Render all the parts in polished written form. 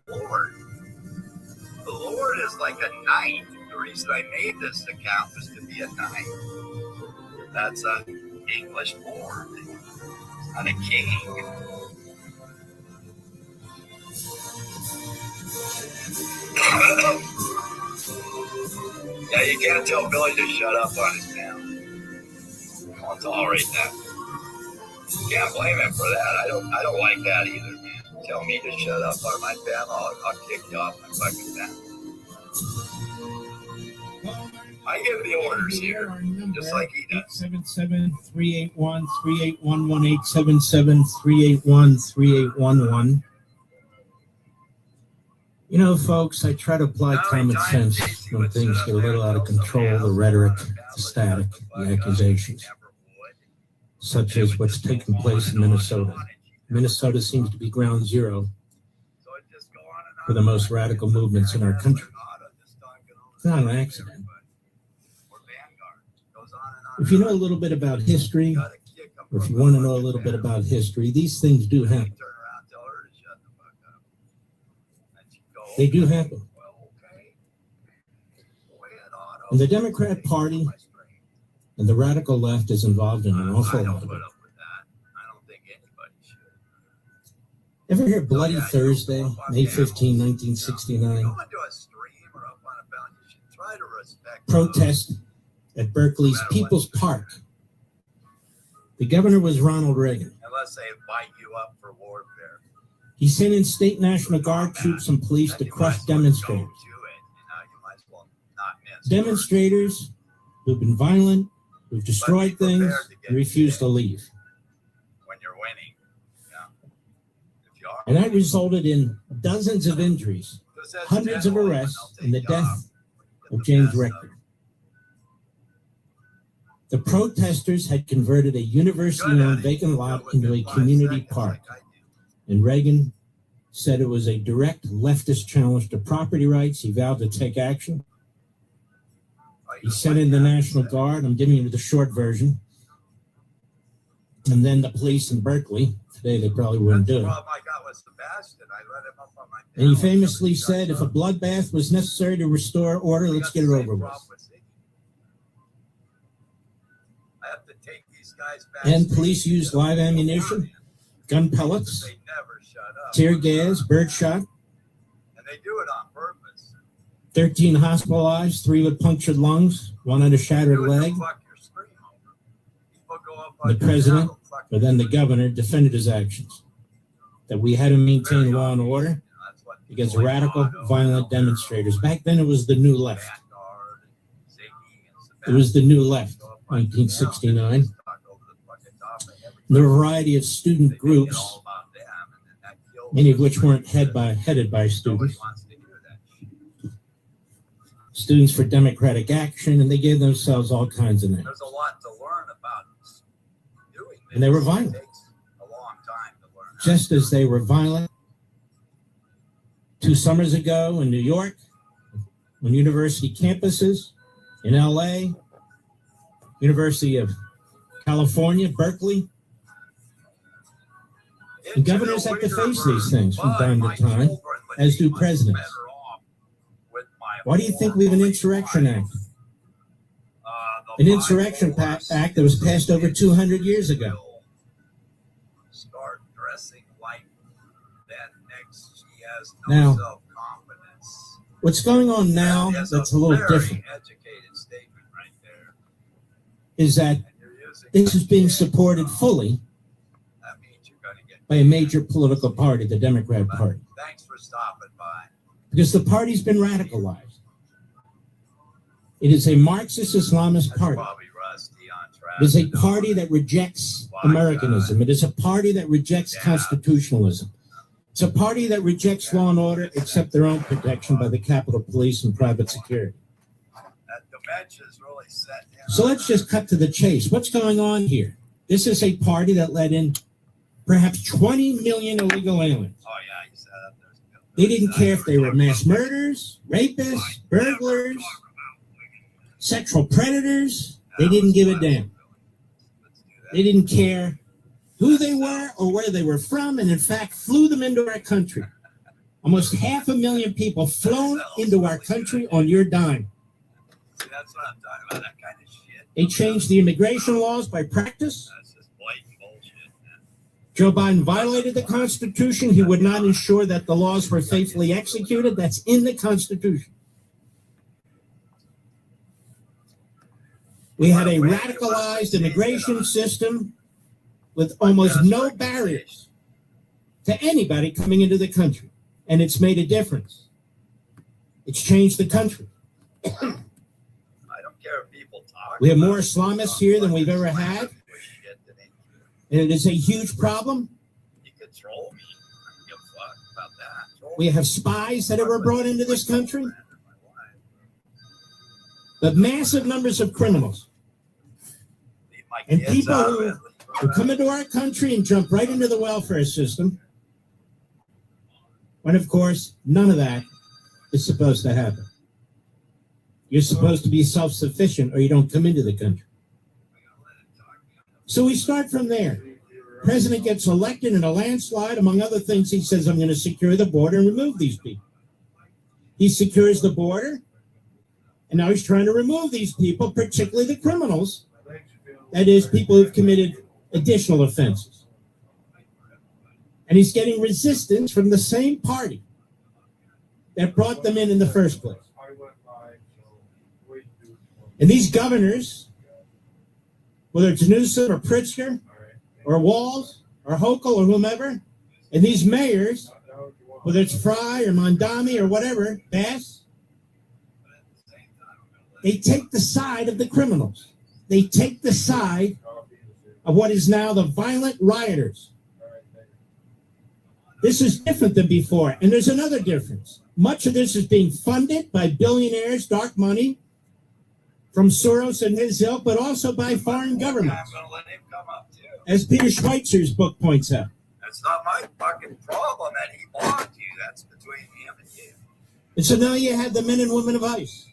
Lord. The Lord is like a knight. The reason I made this account was to be a knight. That's an English lord, not a king. Yeah, you can't tell Billy to shut up on his now. I'll tolerate that. Can't blame him for that. I don't like that either, man. Tell me to shut up on my panel, I'll kick you off my fucking panel. I give the orders here, just like he does. 877-381-3811, 877-381-3811. You know, folks, I try to apply common sense when things get a little out of control, the rhetoric, the static, the accusations, such as what's taking place in Minnesota. Minnesota seems to be ground zero for the most radical movements in our country. It's not an accident. If you know a little bit about history, or if you want to know a little bit about history, these things do happen. They do happen. And the Democrat Party and the radical left is involved in an awful lot of it. Ever hear Bloody Thursday, May 15, 1969? Protest at Berkeley's People's Park. The governor was Ronald Reagan. Unless they invite you up for warfare. He sent in state National Guard troops and police to crush demonstrators. Demonstrators who've been violent, who've destroyed things, and refused to leave. When you're winning. Yeah. And that resulted in dozens of injuries, hundreds of arrests, and the death of James Rector. The protesters had converted a university-owned vacant lot into a community park, and Reagan said it was a direct leftist challenge to property rights. He vowed to take action. He sent in the National Guard. I'm giving you the short version. And then the police in Berkeley. Today they probably wouldn't do it. And he famously said, if a bloodbath was necessary to restore order, let's get it over with. And police used live ammunition, gun pellets, tear gas, birdshot. And they do it on purpose. 13 hospitalized, 3 with punctured lungs, 1 had a shattered leg. The president, or then the governor, defended his actions, that we had to maintain law and order against radical, violent demonstrators. Back then, it was the New Left. It was the New Left, 1969. There were a variety of student groups, many of which weren't headed by students. Students for Democratic Action, and they gave themselves all kinds of names. There's a lot to learn about doing this. And they were violent. It takes a long time to learn. Just as they were violent 2 summers ago in New York, on university campuses, in LA, University of California, Berkeley. And governors have to face these things from time to time, as do presidents. Why do you think we have an Insurrection Act? An Insurrection Act that was passed over 200 years ago. Now, what's going on now that's a little different is that this is being supported fully by a major political party, the Democrat Party. Thanks for stopping by. Because the party's been radicalized. It is a Marxist Islamist party. It is a party that rejects Americanism. It is a party that rejects constitutionalism. It's a party that rejects law and order, except their own protection by the Capitol Police and private security. So let's just cut to the chase. What's going on here? This is a party that let in perhaps 20 million illegal aliens. They didn't care if they were mass murderers, rapists, burglars, sexual predators. They didn't give a damn. They didn't care who they were or where they were from, and in fact flew them into our country Almost 500,000 people flown into our country on your dime. See, that's what I'm talking about, that kind of shit. They changed the immigration laws by practice. That's just blatant bullshit, man. Joe Biden violated the Constitution. He would not ensure that the laws were faithfully executed. That's in the Constitution. We had a radicalized immigration system with almost no barriers to anybody coming into the country. And it's made a difference. It's changed the country. I don't care if people talk. We have more Islamists here than we've ever had. And it is a huge problem. You control me. I don't give a fuck about that. We have spies that were brought into this country. But massive numbers of criminals. And people who come into our country and jump right into the welfare system. When, of course, none of that is supposed to happen. You're supposed to be self-sufficient or you don't come into the country. So we start from there. President gets elected in a landslide. Among other things, he says, I'm going to secure the border and remove these people. He secures the border, and now he's trying to remove these people, particularly the criminals. That is, people who've committed additional offenses. And he's getting resistance from the same party that brought them in the first place. And these governors, whether it's Newsom or Pritzker or Walz or Hochul or whomever, and these mayors, whether it's Fry or Mondami or whatever, Bass, they take the side of the criminals. They take the side of what is now the violent rioters. This is different than before. And there's another difference. Much of this is being funded by billionaires, dark money, from Soros and his ilk, but also by foreign governments. I'm going to let him come up, too. As Peter Schweitzer's book points out. That's not my fucking problem that he blocked you. That's between him and you. And so now you have the men and women of ICE.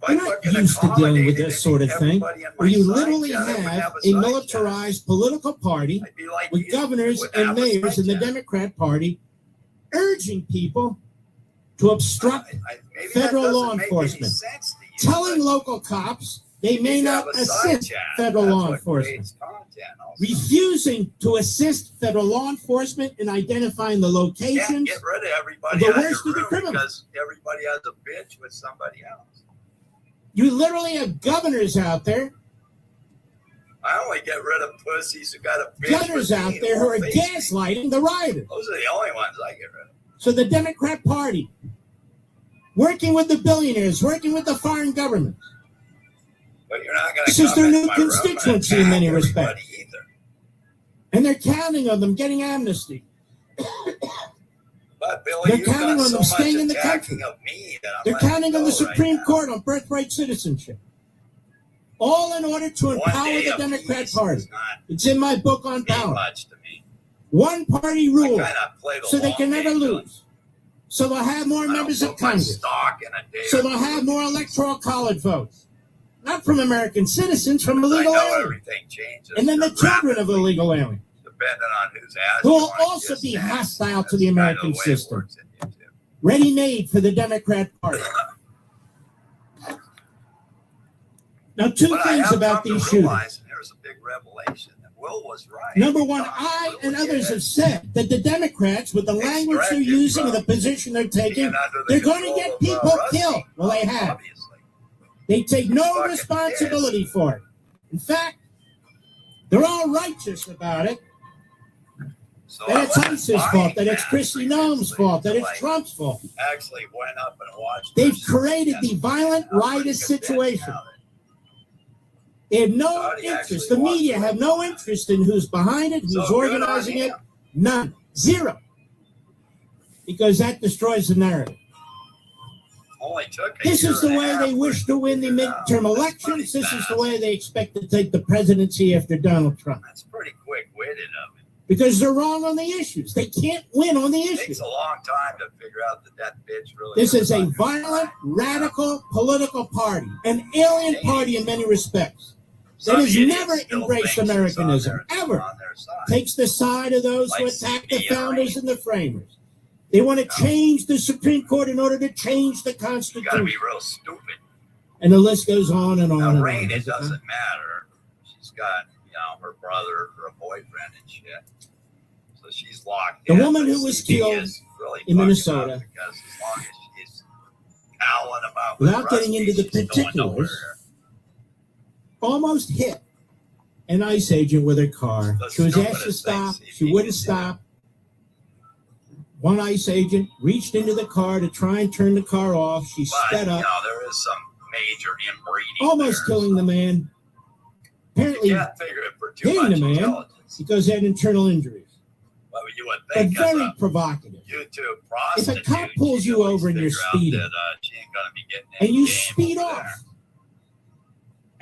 We're not used to dealing with this sort of thing, where you literally have a militarized political party with governors and mayors in the Democrat Party urging people to obstruct federal law enforcement, telling local cops they may not assist federal law enforcement, refusing to assist federal law enforcement in identifying the locations of the worst of the criminals. Because everybody has a bitch with somebody else. You literally have governors out there. I only get rid of pussies who got a bitch. Governors out there who are gaslighting the rioters. Those are the only ones I get rid of. So the Democrat Party, working with the billionaires, working with the foreign governments. But you're not going to. This is their new constituency in many respects. Either. And they're counting on them getting amnesty. But Billy, they're counting on them staying in the country. They're counting on the Supreme Court on birthright citizenship. All in order to empower the Democrat Party. It's in my book on power. One party rule, so they can never lose. So they'll have more members of Congress. So they'll have more electoral college votes. Not from American citizens, from illegal aliens. And then the children of illegal aliens. Who will also be hostile to the American system. Ready-made for the Democrat Party. Now, two things about these shootings. There's a big revelation that Will was right. Number one, I and others have said that the Democrats, with the language they're using and the position they're taking, they're going to get people killed. Well, they have. They take no responsibility for it. In fact, they're all righteous about it. That it's ISIS's fault, that it's Kristi Noem's fault, that it's Trump's fault. Actually went up and watched. They've created the violent, riotous situation. They have no interest. The media have no interest in who's behind it, who's organizing it. None. Zero. Because that destroys the narrative. This is the way they wish to win the midterm elections. This is the way they expect to take the presidency after Donald Trump. That's pretty quick-witted of it. Because they're wrong on the issues. They can't win on the issues. It takes a long time to figure out that bitch really. This is a violent, radical political party, an alien party in many respects, that has never embraced Americanism, ever. their side. takes the side of those who Like attack the C.B. and founders Reed. and the framers. They want to change the Supreme Court in order to change the You got to Constitution. be real stupid. And the list goes on and on Now, and on. Rain, it does it not? doesn't matter. She's got, her brother or a boyfriend and shit. So she's locked The in. woman but who was C.B. killed is really in fucking Minnesota. up because as long as she's howling about Without Rusty, getting into the she's going particulars, nowhere. almost hit an ICE agent with her car. The She was asked to stupidest stop. thing She CB wouldn't did. stop. One ICE agent reached into the car to try and turn the car off. She But, sped up, there is some major inbreeding almost there. killing the man. You Apparently, can't figure it for too hitting much the man intelligence. because he had internal injuries. Well, you would But think as very a provocative. YouTube If prostitute, a cop pulls she'd you at least over and you're figure out speeding, that, she ain't gonna be getting and any you game speed over off, there.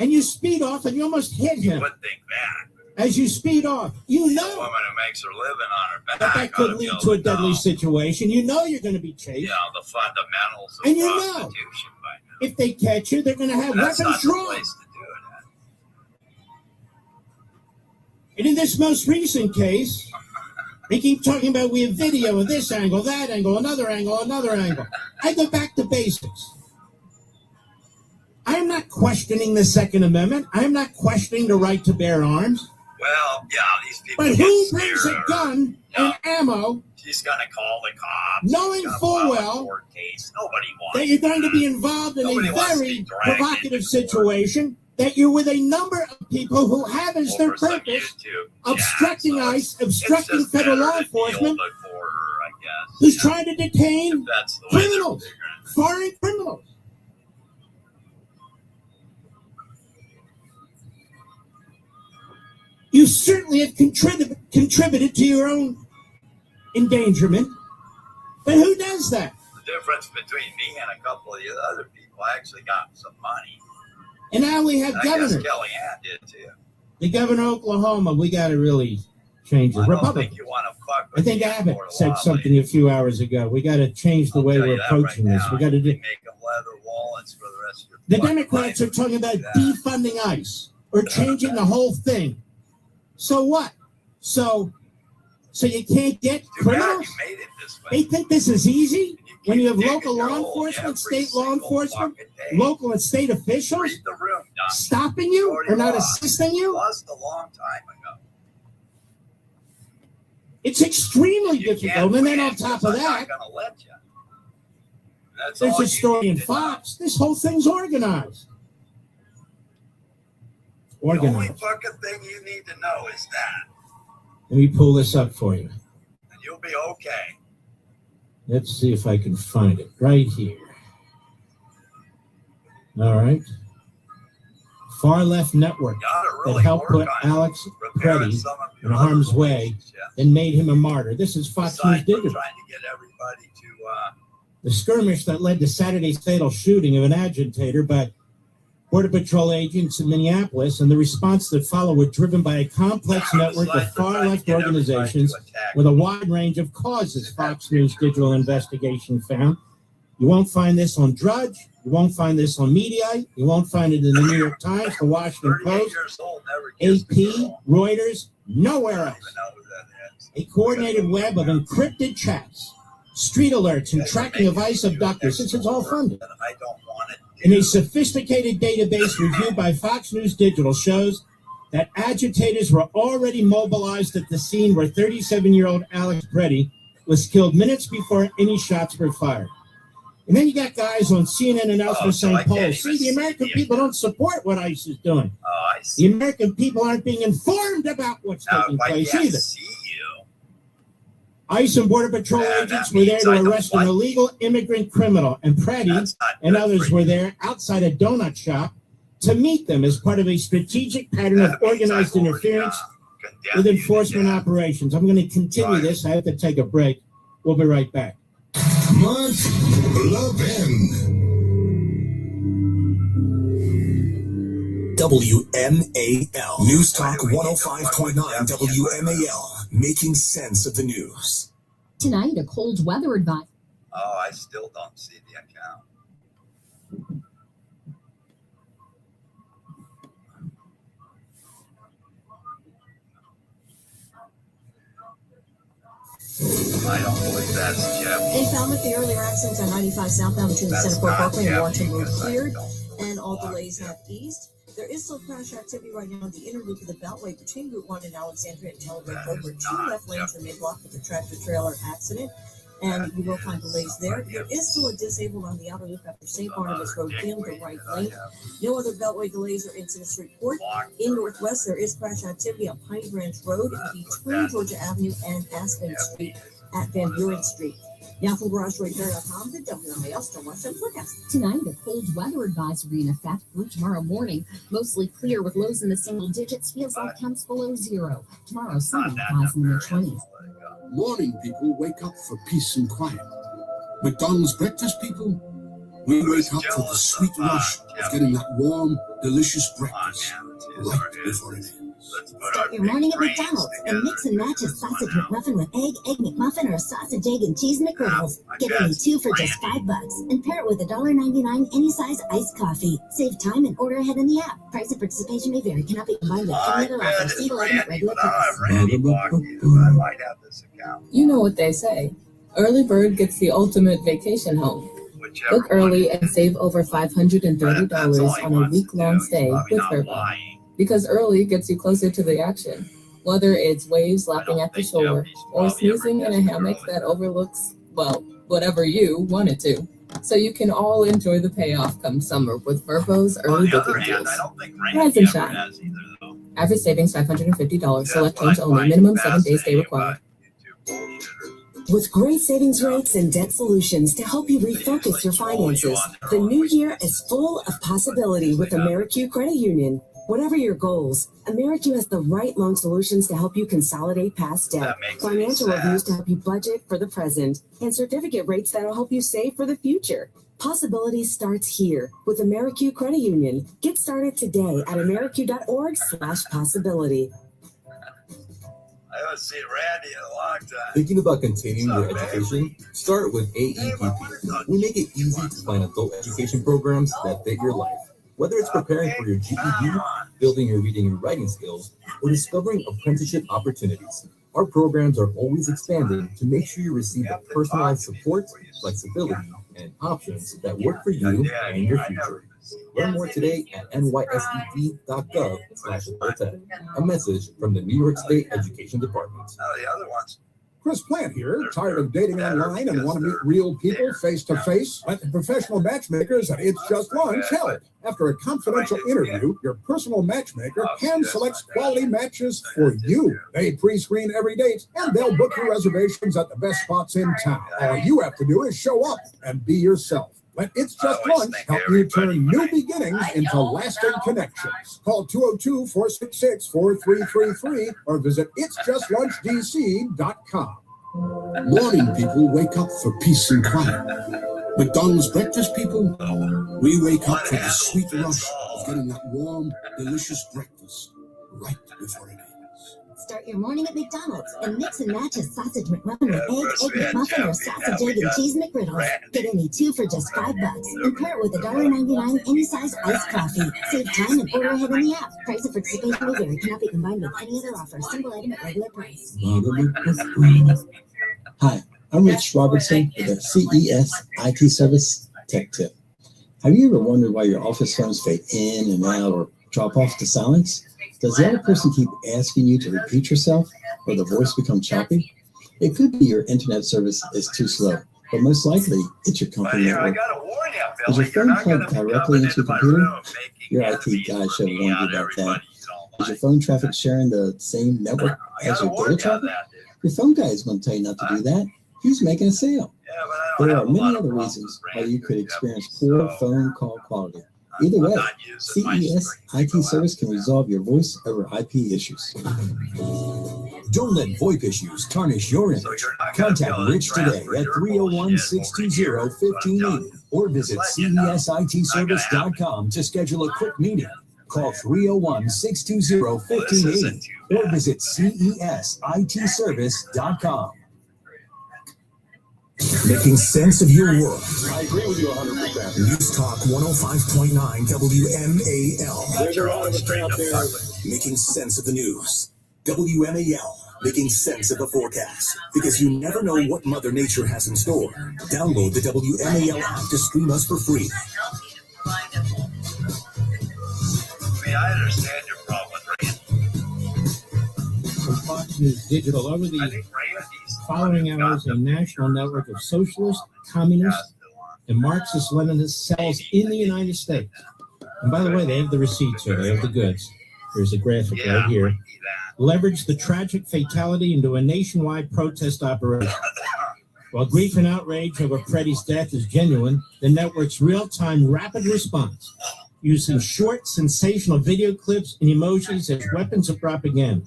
and you speed off, and you almost hit You him would think that. as you speed off. You The know woman who makes her living on her back that could ought lead be able to a deadly know, situation. You know you're going to be chased. the fundamentals of And you know, prostitution by now. if they catch you, they're going to have That's weapons not the drawn. place to do it And in this most recent case, they keep talking about we have video of this angle, that angle, another angle, another angle. I go back to basics. I am not questioning the Second Amendment. I am not questioning the right to bear arms. at. Well, these people But get who brings scared. a gun and ammo She's gonna call the cops. knowing She's gonna full file a well court case. Nobody wants that you're going to that. be involved in Nobody a wants to very be dragged provocative into court situation, that you're with a number of people who have as their Over some purpose YouTube obstructing chat, so ICE, it's obstructing just federal better law to enforcement, deal the border, I guess. who's trying to detain If that's the way they're criminals, figuring it. foreign criminals. You certainly have contributed to your own endangerment, but who does that? The difference between me and a couple of the other people, I actually got some money. And now we have And I guess governors. Kellyanne did too. The governor of Oklahoma, we got to really change the I don't Republican. think you want to fuck I with think me Abbott for a said while, something a few hours ago. We got to change the I'll way tell we're you that approaching right this. now. We got to do. You make them leather wallets for the rest of your The fucking Democrats life. are talking about Yeah. defunding ICE or changing the whole thing. So what? So you can't get Too bad criminals? you made it this They way. think this is easy? And When you have keep local digging law your hole enforcement, every state law single enforcement, fucking day. local and state officials Read the room, Doc. stopping you or not assisting you? Lost a long time ago. It's extremely You difficult. can't And then win on top 'cause of I'm that, not gonna let you. That's there's all a you story in need to know. Fox. This whole thing's organized. The only Organized. fucking thing you need to know is that, Let me pull this up for you. and you'll be okay. Let's see if I can find it right here. All right. Far Left Network You gotta that really helped work put on Alex repairing Preddy some of your in other harm's way relationships. and made him a martyr. This is Fox News Aside from Digital. trying to get everybody to The skirmish that led to Saturday's fatal shooting of an agitator by Border Patrol agents in Minneapolis and the response that followed were driven by a complex network of far-left organizations with a wide range of causes, Fox News Digital investigation found. You won't find this on Drudge. You won't find this on Mediaite. You won't find it in the New York Times, the Washington 38 Post, years old, never kissed a AP, girl. Reuters, nowhere I don't else. even know who that is. A coordinated web of encrypted chats, street alerts, and tracking of ICE abductors. This is all funded. I don't want it. In a sophisticated database reviewed by Fox News Digital shows that agitators were already mobilized at the scene where 37-year-old Alex Preddy was killed minutes before any shots were fired. And then you got guys on CNN and elsewhere so saying I can't polls. even See, the see American the people don't support what ICE is doing. Oh, I The see. American people aren't being informed about what's Now, taking if I place can't either. see you, ICE and Border Patrol Yeah, agents that were there means to I don't arrest an like illegal immigrant criminal, and Preddy that's not and good others for were you. there outside a donut shop to meet them as part of a strategic pattern of That means organized I've already, interference condemned with you to enforcement death. operations. I'm going to continue Right. this. I have to take a break. We'll be right back. Mark Levin. WMAL. News Talk 105.9 WMAL. Making sense of the news. Tonight, a cold weather advice. Oh, I still don't see the account. I don't believe that's Jeff. In Falmouth, the earlier accidents on 95 southbound between the That's Center Court not Parkway and Jeff, Warrenton Road because I cleared, don't and all belong delays here. have eased. There is still crash activity right now on the inner loop of the Beltway between Route 1 and Alexandria and Telegraph Road, where two left lanes are mid-blocked with a tractor-trailer accident, and you will find delays there. There is still a disabled on the outer loop after St. Barnabas Road in the right lane. No other Beltway delays or incidents to report. In Northwest, there is crash activity on Piney Branch Road between Georgia Avenue and Aspen Street at Van Buren Street. Now from GarageRadio.com, the WMAL Stormwatch forecast. Tonight, a cold weather advisory in effect through tomorrow morning. Mostly clear with lows in the single digits. Feels like temps below zero. Tomorrow, sunny, highs in the mid-20s. Morning people wake up for peace and quiet. McDonald's breakfast people, we wake up for the sweet rush of getting that warm, delicious breakfast right before it ends. Start your morning at McDonald's and mix and match a sausage McMuffin with egg McMuffin, or a sausage, egg, and cheese McGriddles. Get any two for just $5 and pair it with $1.99 any size iced coffee. Save time and order ahead in the app. Price and participation may vary. Cannot be combined with any other offer. Single item at regular price. You know what they say. Early bird gets the ultimate vacation home. Book early and save over $530 on a week-long stay with Vrbo. Because early gets you closer to the action. Whether it's waves lapping at the shore or snoozing in a hammock that overlooks, well, whatever you want it to. So you can all enjoy the payoff come summer with Vrbo's early booking deals. Rise and shine. Average savings $550. Select change only. Minimum 7 days stay required. With great savings rates and debt solutions to help you refocus your finances, the new year is full of possibility with AmeriQ Credit Union. Whatever your goals, AmeriQ has the right loan solutions to help you consolidate past debt, financial reviews to help you budget for the present, and certificate rates that'll help you save for the future. Possibility starts here with AmeriQ Credit Union. Get started today at ameriq.org/possibility. I haven't seen Randy in a long time. Thinking about continuing your education? Start with AEPP. We make it easy to find adult education programs that fit your life. Whether it's preparing for your GED, building your reading and writing skills, or discovering apprenticeship opportunities, our programs are always expanding to make sure you receive the personalized support, flexibility, and options that work for you and your future. Learn more today at nysep.gov/adultech. A message from the New York State Education Department. The other ones. Chris Plant here, tired of dating online and want to meet real people face to face? Let the professional matchmakers at It's Just Lunch help. After a confidential interview, your personal matchmaker hand selects quality matches for you. They pre-screen every date and they'll book your reservations at the best spots in town. All you have to do is show up and be yourself. Let It's Just Lunch help you turn new beginnings into lasting connections. Call 202-466-4333 or visit itsjustllunchdc.com. Morning people wake up for peace and quiet. McDonald's breakfast people, we wake up for the sweet rush of getting that warm, delicious breakfast right before it ends. Start your morning at McDonald's and mix and match a sausage McMuffin with egg McMuffin, or sausage, egg, and cheese McGriddles. Get any two for just $5 and pair it with $1.99 any size iced coffee. Save time and order ahead in the app. Price and participation may vary. Cannot be combined with any other offer. Single item at regular price. Hi, I'm Rich Robertson with the CES IT Service Tech Tip. Have you ever wondered why your office phones fade in and out or drop off to silence? Does the other person keep asking you to repeat yourself, or the voice become choppy? It could be your internet service is too slow, but most likely it's your company network. Is your phone plugged directly into your computer? Your IT guy should have warned you about that. Is your phone traffic sharing the same network as your data traffic? Your phone guy is going to tell you not to do that. He's making a sale. There are many other reasons why you could experience poor phone call quality. Either way, CES IT Service can resolve your voice over IP issues. Don't let VoIP issues tarnish your image. Contact Rich today at 301-620-1580 or visit CESITservice.com to schedule a quick meeting. Call 301-620-1580 or visit CESITservice.com. Making sense of your world. I agree with you 100%. News Talk 105.9 WMAL. There's a lot of us out there. Making sense of the news. WMAL. making sense of the forecast. Because you never know what Mother Nature has in store. Download the WMAL app to stream us for free. I understand your problem with Reagan. From Fox News Digital over the following hours, a national network of socialist, communist, and Marxist-Leninist cells in the United States. And by the way, they have the receipts here. They have the goods. There's a graphic right here. Leveraged the tragic fatality into a nationwide protest operation. While grief and outrage over Preddy's death is genuine, the network's real-time rapid response, using short, sensational video clips and emojis as weapons of propaganda,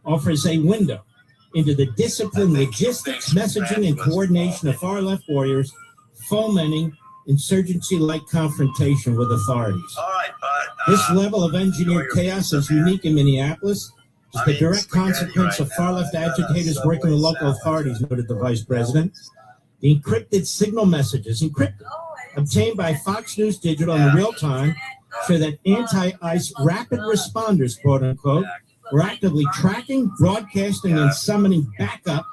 offers a window into the disciplined logistics, messaging, and coordination of far-left warriors fomenting insurgency-like confrontation with authorities. This level of engineered chaos is unique in Minneapolis. It's the direct consequence of far-left agitators working with local authorities, noted the vice president. The encrypted signal messages, obtained by Fox News Digital in real time, show that anti-ICE rapid responders, quote-unquote, were actively tracking, broadcasting, and summoning backup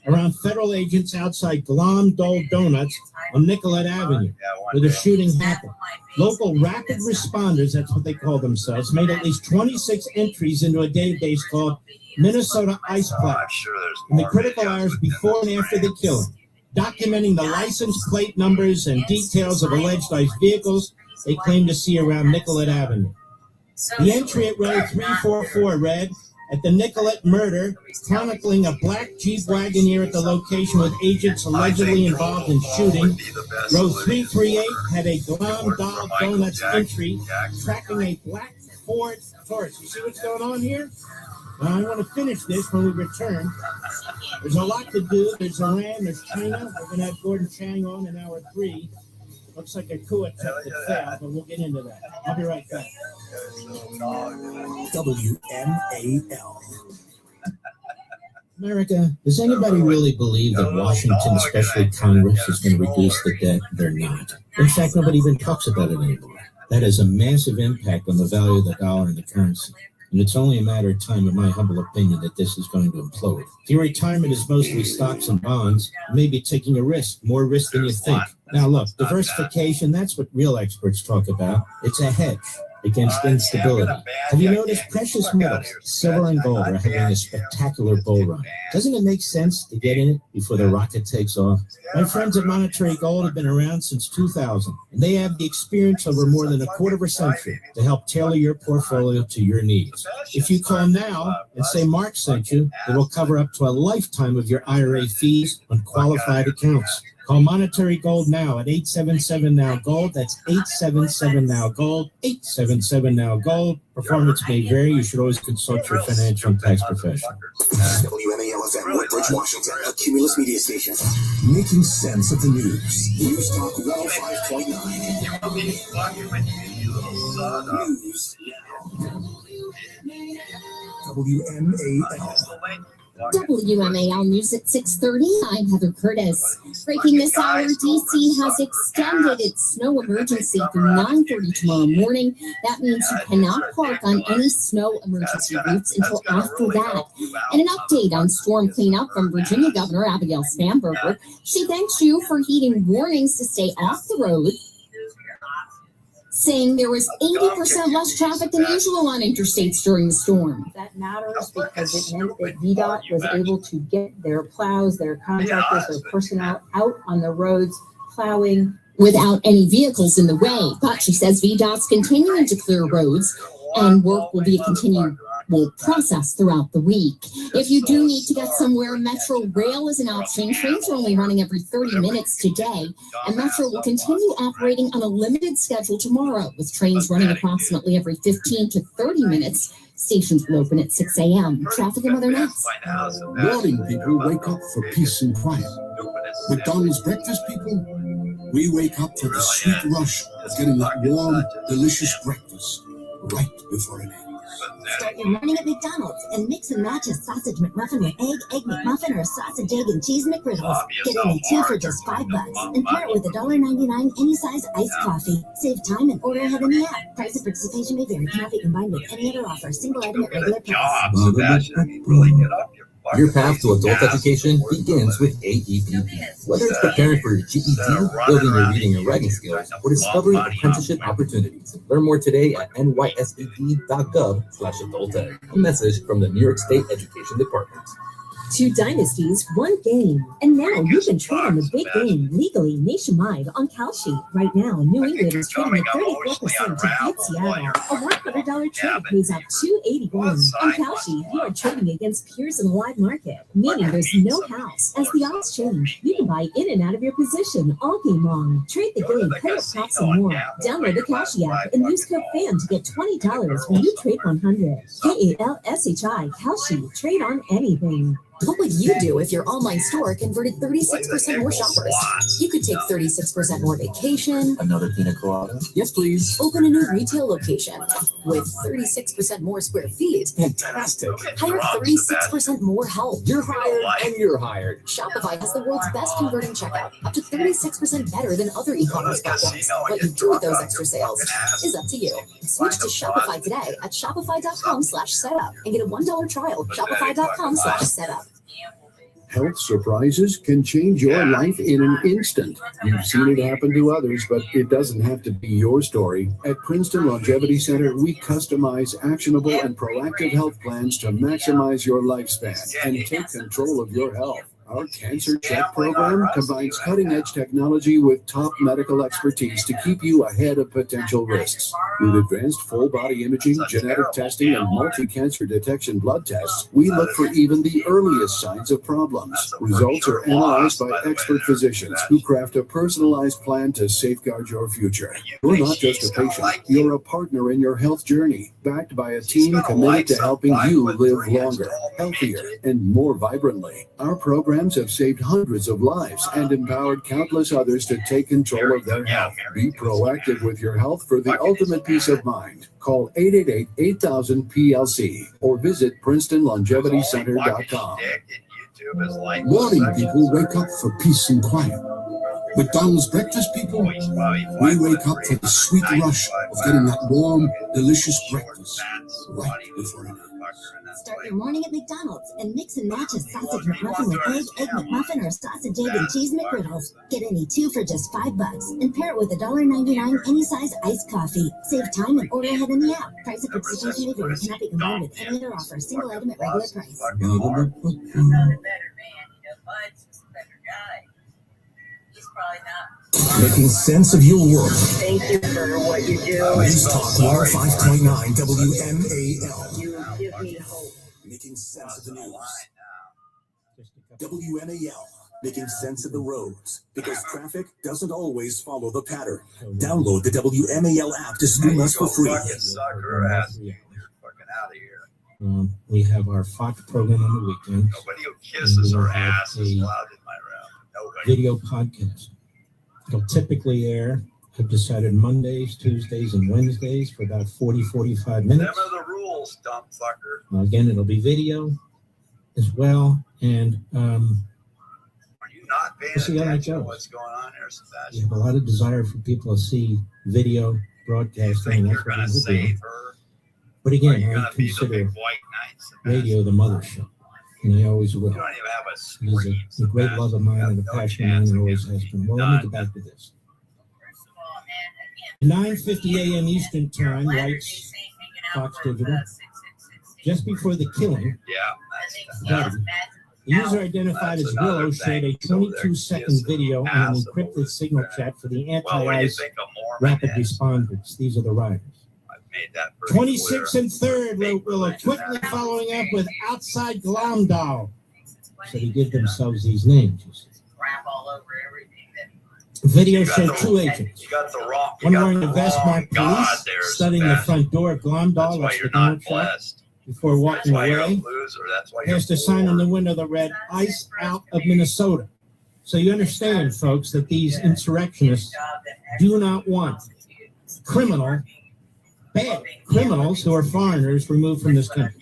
around federal agents outside Glam Dole Donuts on Nicollet Avenue, where the shooting happened. Local rapid responders, that's what they call themselves, made at least 26 entries into a database called Minnesota Ice Plots in the critical hours before and after the killing, documenting the license plate numbers and details of alleged ICE vehicles they claim to see around Nicollet Avenue. The entry at row 344 read, "At the Nicollet murder, chronicling a black Jeep Wagoneer at the location with agents allegedly involved in shooting." Row 338 had a Glam Dole Donuts entry tracking a black Ford Taurus. You see what's going on here? Now, I want to finish this when we return. There's a lot to do. There's Iran, there's China. We're going to have Gordon Chang on in hour 3. Looks like a coup attempt that failed, but we'll get into that. I'll be right back. WMAL. America, does anybody really believe that Washington, especially Congress, is going to reduce the debt? They're not. In fact, nobody even talks about it anymore. That has a massive impact on the value of the dollar and the currency. And it's only a matter of time, in my humble opinion, that this is going to implode. If your retirement is mostly stocks and bonds, you may be taking a risk, more risk than you think. Now look, diversification, that's what real experts talk about. It's a hedge against instability. Have you noticed precious metals, silver and gold, are having a spectacular bull run? Doesn't it make sense to get in it before the rocket takes off? My friends at Monetary Gold have been around since 2000, and they have the experience over more than a quarter of a century to help tailor your portfolio to your needs. If you call now and say Mark sent you, it will cover up to a lifetime of your IRA fees on qualified accounts. Call Monetary Gold now at 877-NOW-GOLD. That's 877-NOW-GOLD, 877-NOW-GOLD. Performance may vary. You should always consult your financial and tax professional. WMAL-FM, Woodbridge, Washington, a Cumulus media station. Making sense of the news. News Talk 105.9. News now. WMAL. WMAL News at 6:30. I'm Heather Curtis. Breaking this hour, D.C. has extended its snow emergency through 9:30 tomorrow morning. That means you cannot park on any snow emergency routes until after that. And an update on storm cleanup from Virginia Governor Abigail Spanberger. She thanks you for heeding warnings to stay off the road, saying there was 80% less traffic than usual on interstates during the storm. That matters because it meant that VDOT was able to get their plows, their contractors, their personnel out on the roads plowing without any vehicles in the way. But she says VDOT's continuing to clear roads and work will be a continual process throughout the week. If you do need to get somewhere, Metro Rail is an option. Trains are only running every 30 minutes today, and Metro will continue operating on a limited schedule tomorrow, with trains running approximately every 15 to 30 minutes. Stations will open at 6 a.m. Traffic and weather next. Morning people wake up for peace and quiet. McDonald's breakfast people, we wake up for the sweet rush of getting that warm, delicious breakfast right before it ends. Start your morning at McDonald's and mix and match a sausage McMuffin with egg McMuffin, or a sausage, egg, and cheese McGriddles. Get any two for just $5 and pair it with $1.99 any size iced coffee. Save time and order ahead in the app. Price of participation may vary. Cannot be combined with any other offer. Single item at regular price. Really get up your butt. Your path to adult education begins with AEPP. Whether it's preparing for your GED, building your reading and writing skills, or discovering apprenticeship opportunities, learn more today at nysed.gov/adulted. A message from the New York State Education Department. 2 dynasties, 1 game. And now you can trade on the big game legally nationwide on Kalshi. Right now, New England is trading at 34% to beat Seattle. A $100 trade pays out $281. On Kalshi, you are trading against peers in a live market, meaning there's no house. As the odds change, you can buy in and out of your position all game long. Trade the game, payout props, and more. Download the Kalshi app and use code FAN to get $20 when you trade 100. KALSHI, Kalshi. Trade on anything. What would you do if your online store converted 36% more shoppers? You could take 36% more vacation. Another pina colada? Yes, please. Open a new retail location with 36% more square feet. Fantastic. Hire 36% more help. You're hired and you're hired. Shopify has the world's best converting checkout, up to 36% better than other e-commerce platforms. What you do with those extra sales is up to you. Switch to Shopify today at shopify.com/setup and get a $1 trial. Shopify.com/setup. Health surprises can change your life in an instant. You've seen it happen to others, but it doesn't have to be your story. At Princeton Longevity Center, we customize actionable and proactive health plans to maximize your lifespan and take control of your health. Our Cancer Check program combines cutting-edge technology with top medical expertise to keep you ahead of potential risks. With advanced full-body imaging, genetic testing, and multi-cancer detection blood tests, we look for even the earliest signs of problems. Results are analyzed by expert physicians who craft a personalized plan to safeguard your future. You're not just a patient, you're a partner in your health journey, backed by a team committed to helping you live longer, healthier, and more vibrantly. Our programs have saved hundreds of lives and empowered countless others to take control of their health. Be proactive with your health for the ultimate peace of mind. Call 888-8000-PLC or visit PrincetonLongevityCenter.com. Morning people wake up for peace and quiet. McDonald's breakfast people, we wake up for the sweet rush of getting that warm, delicious breakfast right before dinner. Start your morning at McDonald's and mix and match a sausage McMuffin with egg McMuffin, or sausage, egg, and cheese McGriddles. Get any 2 for just $5 and pair it with $1.99 any size iced coffee. Save time and order ahead in the app. Price of participation may vary. Cannot be combined with any other offer. Single item at regular price. Making sense of your world. Thank you for what you do. News Talk 105.9 WMAL. You give me hope. Making sense of the news. WMAL. Making sense of the roads. Because traffic doesn't always follow the pattern. Download the WMAL app to stream us for free. We have our Fox program on the weekends. Nobody who kisses her ass is allowed in my room. Nobody. Video podcast. It'll typically air, I've decided, Mondays, Tuesdays, and Wednesdays for about 40-45 minutes. Them are the rules, dumb fucker. Again, it'll be video as well. And Are you not paying we'll see how that attention to goes. what's going on here, We Sebastian? have a lot of desire for people to see video You broadcasting. think And you're that's what going to we will do. save her? But Are again, you I going to be the consider big white knight, Sebastian? radio the mothership. And I always will. You don't even have a It screen, is a great love of mine and a passion of mine, and always has been. Well, let me get back to this. 9:50 a.m. Eastern Time, writes Fox Digital. Just before the killing, Buddy, the user identified as Willow shared a 22-second video on an encrypted signal chat for the anti-ICE rapid responders. These are the riders. 26 and 3rd, wrote Willow, quickly following up with outside Glomdahl. So they give themselves these names. You see. Video showed 2 agents. One wearing a vest marked police, studying the front door of Glomdahl, that's the Donald Trump, before walking away. Past a sign on the window that read, "Ice out of Minnesota." So you understand, folks, that these insurrectionists do not want bad criminals who are foreigners removed from this country.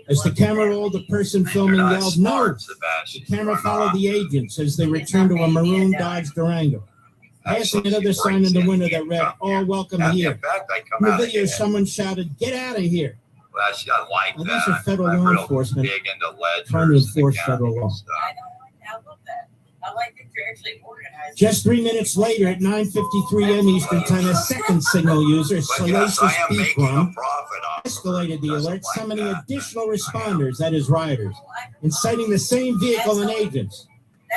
As the camera rolled, the person filming yelled, "No!" The camera followed the agents as they returned to a maroon Dodge Durango, passing another sign in the window that read, "All welcome here." In the video, someone shouted, "Get out of here." Well, she doesn't like Well, that. these are federal I'm law real enforcement big into ledgers trying to and enforce accounting federal law. and stuff. I love that. I like that you're actually organized. Just 3 minutes later, at 9:53 a.m. Eastern Time, a second signal user, But yes, Salacious I am making a Beacrum, profit on it. escalated the Doesn't alert, like summoning that. additional responders, that is riders, inciting the same vehicle and agents.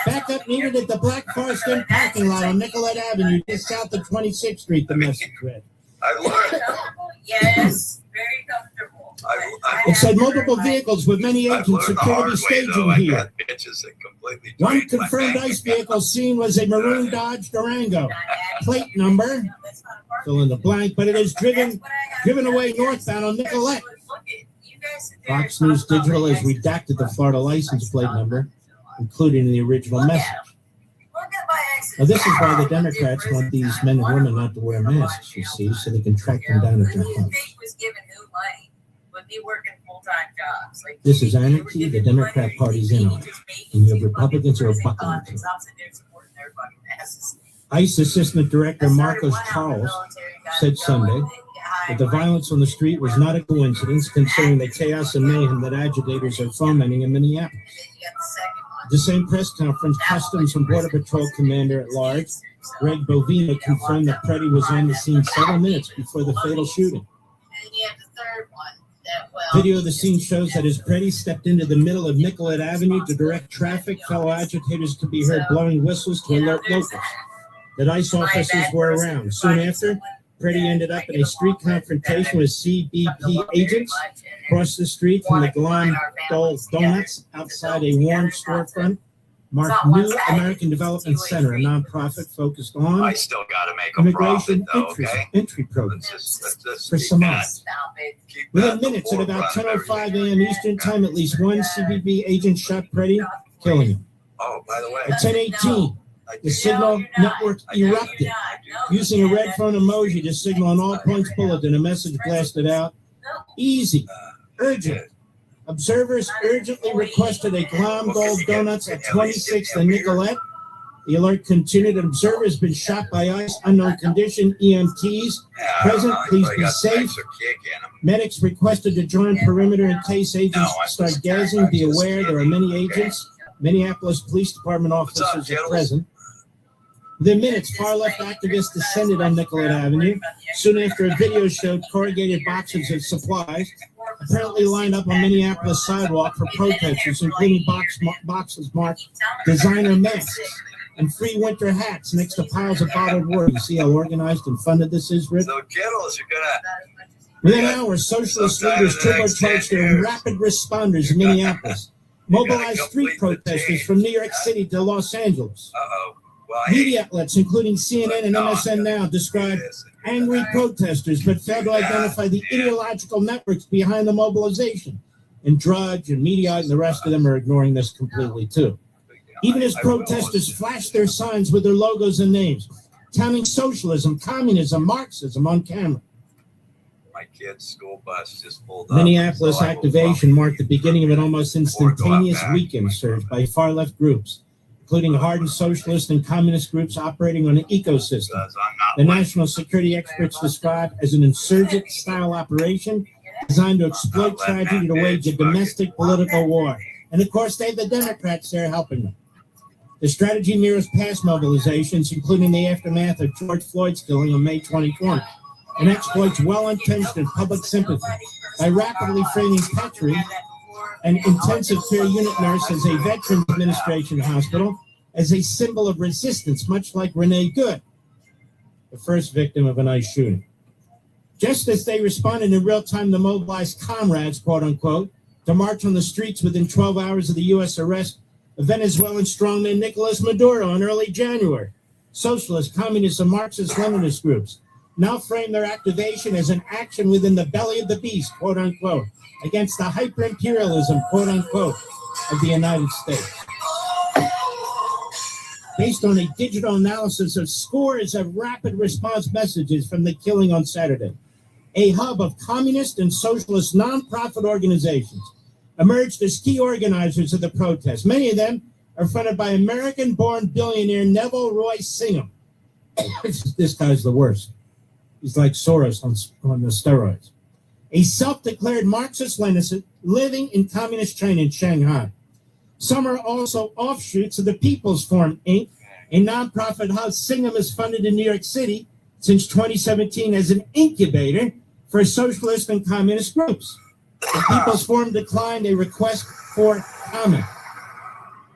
Backup needed at the Black Forest Inn parking lot on Nicollet Avenue, just south of 26th Street, the message read. I've learned. Yes, very comfortable. It said multiple vehicles with many I've agents learned the appear to hard be way, staging though. I here. got bitches that completely One drained my confirmed bank ICE account. vehicle seen was a maroon Dodge Durango. Plate number, fill in the blank, but it is driven away northbound on Nicollet. Fox News Digital has redacted the Florida license plate number, including the original message. Now, this is why the Democrats want these men and women not to wear masks, you see, so they can track them down at their house. Was giving who money would be working full-time jobs. Like, This is anarchy. The Democrat Party's in on it. And you have Republicans who are bucking to it. ICE Assistant Director Marcos Charles said Sunday that the violence on the street was not a coincidence, considering the chaos and mayhem that agitators are fomenting in Minneapolis. At the same press conference, Customs and Border Patrol Commander at Large, Greg Bovino, confirmed that Preddy was on the scene several minutes before the fatal shooting. And you have the third one that, well, Video of the scene shows that as Preddy stepped into the middle of Nicollet Avenue to direct traffic, fellow agitators could be heard blowing whistles to alert locals that ICE officers were around. Soon after, Preddy ended up in a street confrontation with CBP agents across the street from the Glam Donuts outside a Warren storefront marked New American Development Center, a nonprofit focused I on still got to make a profit, immigration though, okay? entry programs Let's just for keep Somalis. keep Within that at the minutes, at about forefront of 10:05 everything. a.m. Eastern Time, at least one CBP agent shot Preddy, killing him. Oh, by the way, At 10:18, I the signal network erupted. Using a red phone emoji to signal an all-points bulletin, a message blasted out. Easy, urgent. Observers urgently requested a Glam Gold Donuts at 26th and Nicollet. The alert continued. An observer has been shot by ICE, unknown condition, EMTs. Present, please be safe. Medics requested to join perimeter in case agents start gassing. Be aware there are many agents. Minneapolis Police Department officers are present. Within minutes, far-left activists descended on Nicollet Avenue. Soon after, a video showed corrugated boxes of supplies apparently lined up on Minneapolis sidewalk for protesters, including boxes marked designer masks and free winter hats next to piles of bottled water. You see how organized and funded this is, Rick? So, kiddos, you're gonna. Within hours, socialist leaders turbocharged their rapid responders in Minneapolis, mobilized street protesters from New York City to Los Angeles. Uh-oh. Well, Media outlets, including CNN and MSN Now, described angry protesters, but failed to identify the ideological networks behind the mobilization. And Drudge and Mediaite and the rest of them are ignoring this completely, too. Even as protesters flashed their signs with their logos and names, touting socialism, communism, Marxism on camera. My kid's school bus just pulled up. Minneapolis so I will activation marked the beginning of an almost instantaneous weekend surge by far-left groups, including hardened socialist and communist groups operating on an ecosystem the national security experts describe as an insurgent-style operation designed to exploit tragedy to wage a domestic political war. And of course, they have the Democrats there helping them. The strategy mirrors past mobilizations, including the aftermath of George Floyd's killing in May 2020, and exploits well-intentioned public sympathy by rapidly framing Petrie, an intensive care unit nurse as a Veterans Administration hospital, as a symbol of resistance, much like Renee Good, the first victim of an ICE shooting. Just as they responded in real time to mobilize comrades, quote unquote, to march on the streets within 12 hours of the U.S. arrest of Venezuelan strongman Nicolas Maduro in early January, socialist, communist, and Marxist-Leninist groups now frame their activation as an action within the belly of the beast, quote unquote, against the hyper-imperialism, quote unquote, of the United States. Based on a digital analysis of scores of rapid response messages from the killing on Saturday, a hub of communist and socialist nonprofit organizations emerged as key organizers of the protest. Many of them are funded by American-born billionaire Neville Roy Singham. This guy's the worst. He's like Soros on the steroids. a self-declared Marxist-Leninist living in communist China in Shanghai. Some are also offshoots of the People's Forum, Inc., a nonprofit house Singham has funded in New York City since 2017 as an incubator for socialist and communist groups. The People's Forum declined a request for comment.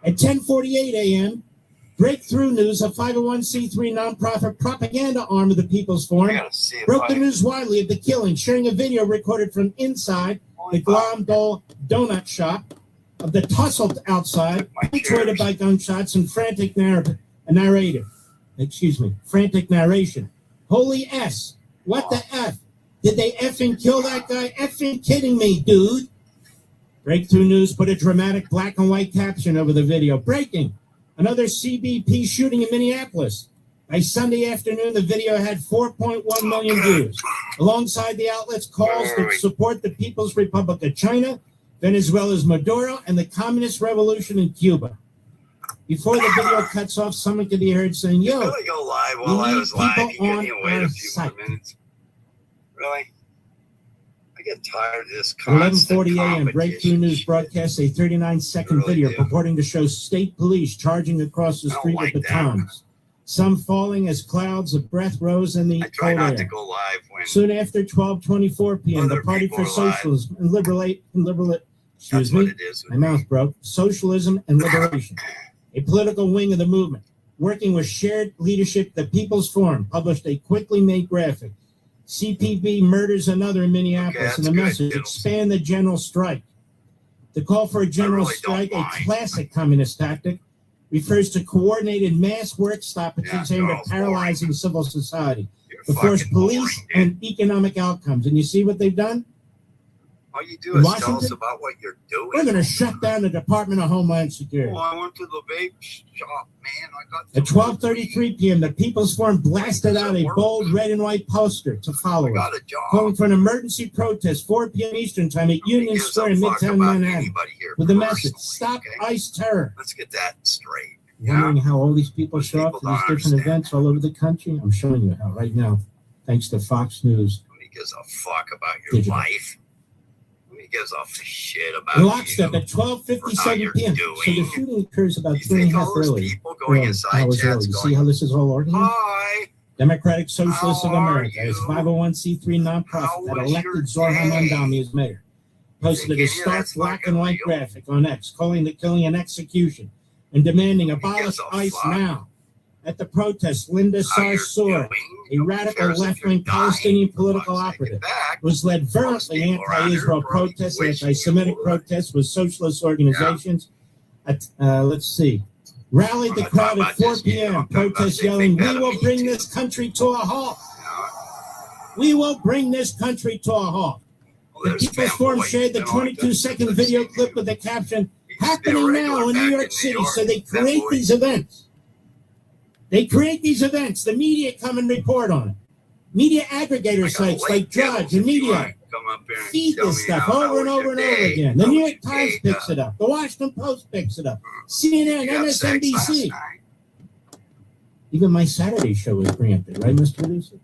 At 10:48 a.m., Breakthrough News, a 501c3 nonprofit propaganda arm of the People's Forum, broke the news widely of the killing, sharing a video recorded from inside the Glom-Dole donut shop of the tussle outside, punctuated by gunshots and frantic narration. Holy S, what the F? Did they effing kill that guy? Effing kidding me, dude. Breakthrough News put a dramatic black and white caption over the video. Breaking, another CBP shooting in Minneapolis. By Sunday afternoon, the video had 4.1 million views. Alongside the outlet's calls to support the People's Republic of China, Venezuela's Maduro, and the Communist Revolution in Cuba. Before the video cuts off, someone could be heard saying, yo, Really go live while I was live. You couldn't even wait a few more minutes. Really? I get tired of this constant 11:40 a.m. Breakthrough News broadcasts a 39-second Really video do. purporting to show state police charging across the I don't street like with that. batons, some falling as clouds of breath rose in the I try cold not air. to go live when Soon after 12:24 p.m., the Other Party people for are live. Socialism and that's what it is. my mouth broke, Socialism and Liberation, a political wing of the movement, working with shared leadership, the People's Forum published a quickly made graphic. CPB murders another in Minneapolis, Okay, and the that's good, message, Diddles. expand the general strike. The call for a general really don't strike, a mind. classic communist tactic, refers to coordinated mass work stoppages Yeah, aimed they're at all paralyzing civil society You're to force fucking police boring, dude. and economic outcomes. And you see what they've done? All you do is tell us Washington? about what you're doing. We're going to shut down the Department of Homeland Security. Oh, I went to the vape shop, man. I got At 12:33 p.m., the People's Forum blasted out a bold red and white poster to I followers, got a job. calling for an emergency protest 4 p.m. Eastern Time at Nobody Union gives a Square in fuck Midtown about Manhattan anybody here with the message, personally, stop okay? ICE terror. Let's get that straight. Wondering how all these people Most show up people for these don't different understand. events all over the country? I'm showing you how right now, thanks to Fox News. Nobody gives a fuck about your Digital. life. Nobody gives a shit about In lockstep you. at 12:57 you're p.m. So the doing. shooting occurs about You 3.5 think all those early. people going inside hours chats early. You see going, how this is all organized? hi, Democratic Socialists of How are America, its you? 501c3 How nonprofit that was elected your Zorha day? Mamdani as mayor, posted Think a any of stark that's black fucking and white real? graphic on X, calling the killing an execution and demanding gives abolish a ICE fuck? now. At the protest, Linda How you're Sarsour, doing? a Nobody radical cares if left-wing you're dying, Palestinian for political fuck's sake. operative, Get back. was led Most virulently people around anti-Israel here probably protests, wish you anti-Semitic would. protests with socialist organizations. Let's see. Rallied the I'm not crowd talking at about 4 this, you know, p.m. I'm talking about Protests they yelling, think "We that will of me bring too." this country to a halt. We will bring this country to a halt." Well, The there's People's Forum fanboys. shared the They don't like that. 22-second video clip with the caption, He used to be a "Happening regular now in back New York City." York. So they create Fanboy. these events. They create these events. The media come and report on it. Media aggregator I got sites late like deals Drudge if and you Media wanna come up here and feed tell this me stuff how over and was over your and over day? again. The How New was York your Times day? picks it up. The Washington Post picks it up. CNN, You got sex last MSNBC. night? Even my Saturday show was preempted, right, Mr. Producer?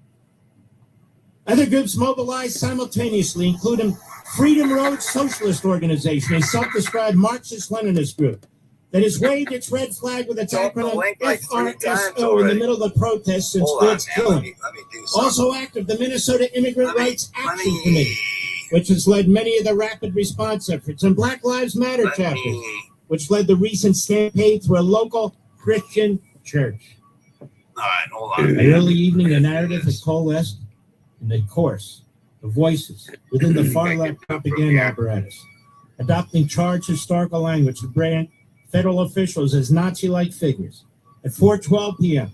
Other groups mobilized simultaneously, including Freedom Road Socialist Organization, a self-described Marxist-Leninist group that has waved its red flag with its Drop the acronym link like 3 times FRSO in the already. middle of the protest since Hold on, Ford's man. killing. Let me do something. Also active, the Minnesota Immigrant Let me- Rights let Action me- Committee, which has led many of the rapid response efforts, and Black Lives Matter Let chapters, me- which led the recent stampede through a local Christian church. All right, hold on. By early evening, the narrative had coalesced in the course of voices within the far-left propaganda apparatus, adopting charged historical language to brand federal officials as Nazi-like figures. At 4:12 p.m.,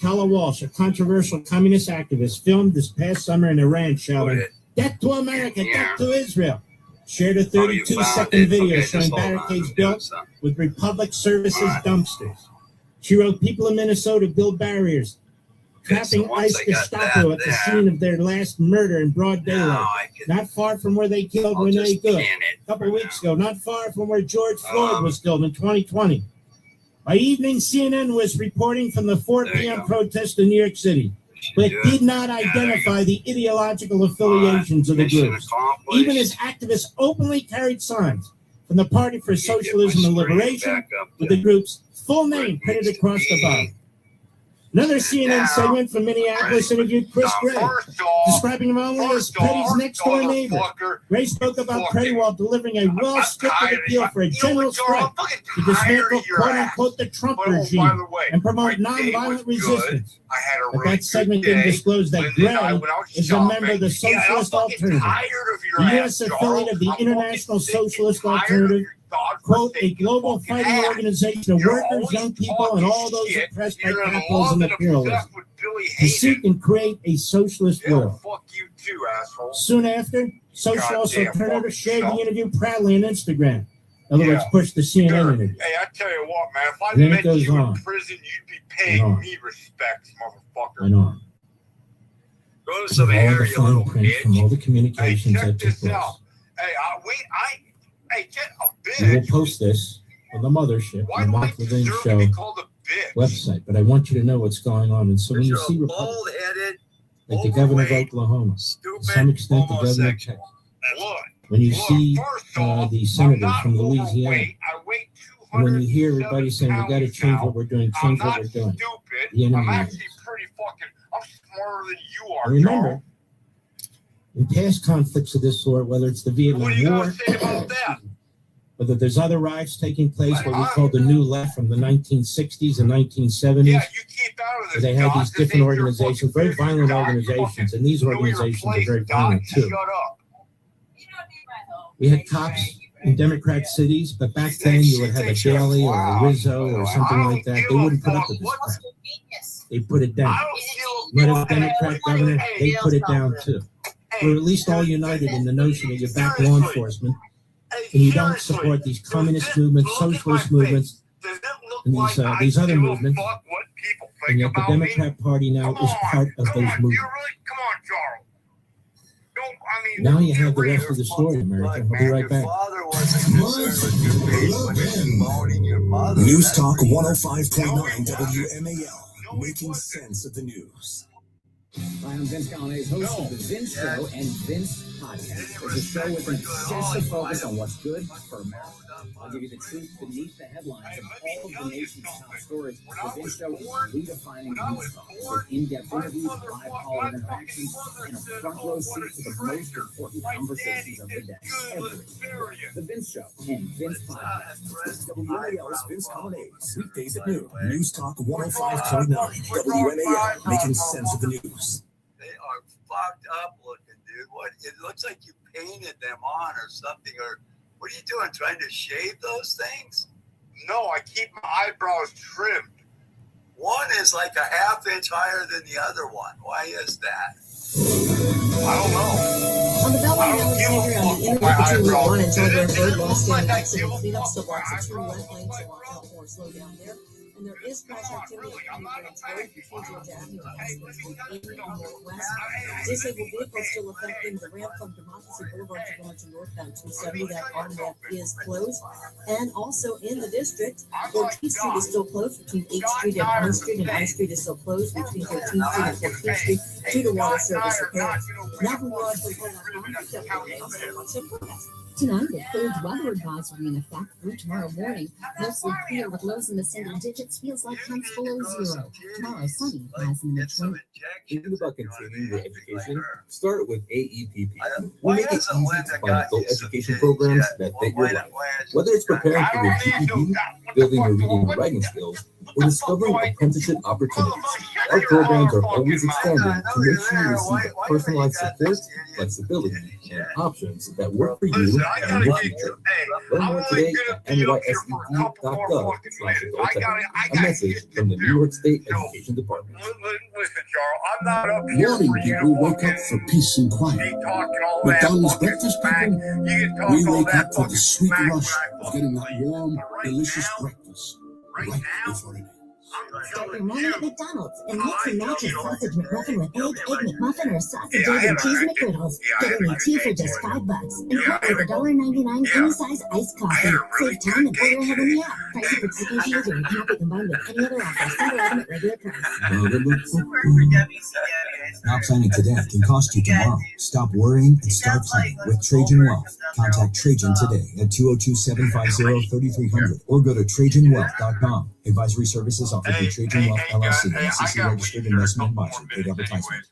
Kala Walsh, a controversial communist activist, filmed this past summer in Iran shouting, Put it "Death to America, here. death to Israel," shared a Oh, you 32-second found it. video Okay, showing just hold on. barricades I'm doing built something. with Republic Services All right. dumpsters. She wrote, "People in Minnesota build barriers, Okay, trapping so once ICE I got Gestapo that at the there, scene of their last murder in broad now daylight, I can, not far from where they killed I'll Renee just Good pin it a couple for weeks now. ago, not far from where George Floyd Um, was killed in 2020. By evening, CNN was reporting from the 4 There you p.m. go. protest in New York City. but did not identify the ideological affiliations of the groups, even as activists openly carried signs from the Party for Socialism and Liberation with the group's full name printed across the bottom. Another CNN segment from Minneapolis interviewed Chris Gray, describing him only as Petty's next-door neighbor. Gray spoke about Petty while delivering a well-scripted appeal for a general strike to dismantle, quote-unquote, the Trump regime and promote nonviolent resistance. But that segment didn't disclose that Gray is a member of the Socialist Alternative, the U.S. affiliate of the International Socialist Alternative, quote, a global fighting organization of workers, young people, and all those oppressed by capitalism and imperialism to seek and create a socialist world. Soon after, Socialist Alternative shared the interview proudly on Instagram. In other words, pushed the CNN interview. Hey, I tell you what, man, if I Then it met goes you on. in prison, you'd be paying me respects, motherfucker. I know. Go to some All the area, you fine little print bitch. from all the communications Hey, that check took this place. out. Hey, get a We will bitch. post this on the mothership, Why on the do I Mark Levin deserve to Show be called a bitch? website. But I want you to know what's going on. And so when you You're see a Republicans, bald-headed, like the governor of overweight, Oklahoma, to stupid some extent the governor of homosexual. Texas, Look, when you look, see first off, the I'm senator not from Louisiana, overweight. I weigh and when you hear everybody 207 saying we got to pounds change now. what we're doing, I'm change what not we're doing, stupid. the enemy I'm is. actually pretty fucking, I'm smarter than you are, And remember, Charles. in past conflicts of this sort, whether it's the Vietnam What are you War, going to say about that? whether there's other riots taking place, what we call the New Left from the 1960s and 1970s, Yeah, you keep out of where this. they had Doc. these This different ain't your organizations, fucking very business, violent Doc. You organizations, fucking and these know your organizations are place, very Doc. violent too. Shut up. We had cops in Democrat cities, but back then you would have a Daley or a Rizzo or something like that. They wouldn't put up with this crap. They put it down. You had a Democrat governor, they put it down too. We're at least all united in the notion that you back law enforcement and you don't support these communist movements, socialist movements, and these other movements. And yet the Democrat Party now is part of those movements. Now you have the rest of the story, America. I'll be right back. News Talk 105.9 WMAL, making sense of the news. Hi, I'm Vince Callahan, host of The Vince Show and Vince Podcast. It's a show with an obsessive focus on what's good for America. I'll give you the truth beneath the headlines of all of the nation's top stories. The Vince Show is redefining news talk with in-depth interviews, live caller interactions, and a front row seat to the most important conversations of the day. Every week. The Vince Show and Vince Podcast. WMAL's Vince Callahan, weekdays at noon. News Talk 105.9 WMAL, making sense of the news. They are fucked up looking, dude. What? It looks like you painted them on or something. Or what are you doing? Trying to shave those things? No, I keep my eyebrows trimmed. One is like a half-inch higher than the other one. Why is that? I don't know. On the Beltway in Alexandria, on the internet between Route 1 and Telegraph Road, lost in an accident. Cleanup still blocks the two left lanes, so watch out for a slowdown there. And there is crash activity at County Branch Road between Georgia Avenue and Hastings Street 80 and Northwest. Disabled vehicles still affecting the ramp from Democracy Boulevard to going to northbound 270. That arm ramp is closed. And also in the district, 14th Street is still closed between 8th Street and I Street, and I Street is still closed between 13th Street and 14th Street due to water service repair. Now from Rod Tonight, a cold weather advisory in effect through tomorrow morning. Mostly clear with lows in the single digits. Feels like temps below zero. Tomorrow, sunny, highs in the mid-20s. Thinking about continuing your education? Start with AEPP. We make it easy to find adult education programs that fit your life. Whether it's preparing for your GED, building your reading and writing skills, or discovering apprenticeship opportunities, our programs are always expanding to make sure you receive the personalized support, flexibility, and options that work for you and your future. Learn more today at nysed.gov/adultech. A message from the New York State Education Department. Listen, Charles, I'm not up here Morning for you. people wake up for peace and quiet. McDonald's breakfast people, we wake up for the sweet rush of getting that warm, delicious breakfast right before it ends. Start your morning at McDonald's and mix and match a sausage McMuffin with egg McMuffin, or a sausage, egg, and cheese McGriddles. Get any two for just $5. And put with $1.99 any size iced coffee. Save time and order ahead in the app. Price and participation user cannot be combined with any other offer. Single item at regular price. Not planning today can cost you tomorrow. Stop worrying and start planning with Trajan Wealth. Contact Trajan today at 202-750-3300 or go to TrajanWealth.com. Advisory services offered through Trajan Wealth LLC, SEC registered investment advisor. Paid advertisement.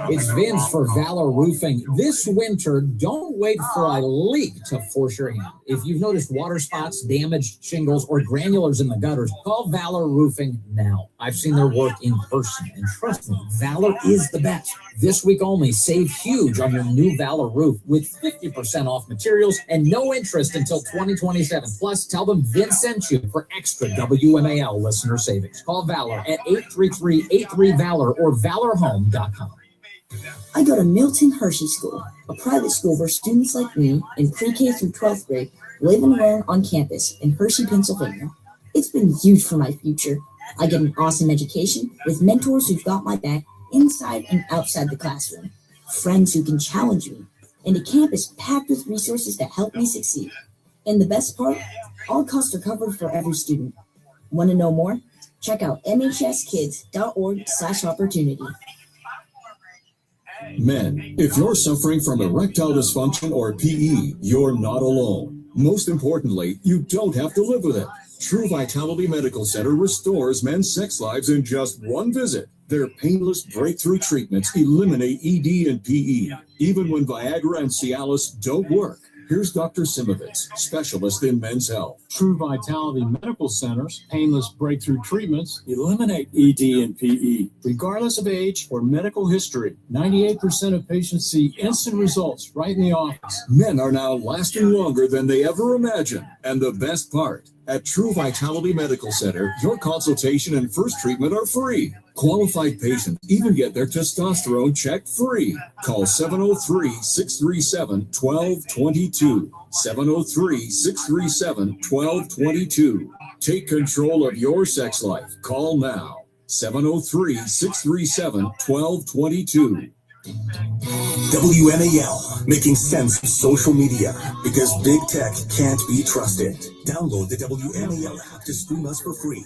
It's Vince for Valor Roofing. This winter, don't wait for a leak to force your hand. If you've noticed water spots, damaged shingles, or granulars in the gutters, call Valor Roofing now. I've seen their work in person, and trust me, Valor is the best. This week only, save huge on your new Valor roof with 50% off materials and no interest until 2027. Plus, tell them Vince sent you for extra WMAL listener savings. Call Valor at 833-83-VALOR or valorhome.com. I go to Milton Hershey School, a private school where students like me in pre-K through 12th grade live and learn on campus in Hershey, Pennsylvania. It's been huge for my future. I get an awesome education with mentors who've got my back inside and outside the classroom, friends who can challenge me, and a campus packed with resources that help me succeed. And the best part, all costs are covered for every student. Want to know more? Check out mhskids.org/opportunity. Men, if you're suffering from erectile dysfunction or PE, you're not alone. Most importantly, you don't have to live with it. True Vitality Medical Center restores men's sex lives in just one visit. Their painless breakthrough treatments eliminate ED and PE, even when Viagra and Cialis don't work. Here's Dr. Simovitz, specialist in men's health. True Vitality Medical Center's painless breakthrough treatments eliminate ED and PE, regardless of age or medical history. 98% of patients see instant results right in the office. Men are now lasting longer than they ever imagined. And the best part, at True Vitality Medical Center, your consultation and first treatment are free. Qualified patients even get their testosterone checked free. Call 703-637-1222. 703-637-1222. Take control of your sex life. Call now. 703-637-1222. WMAL, making sense of social media, because big tech can't be trusted. Download the WMAL app to stream us for free.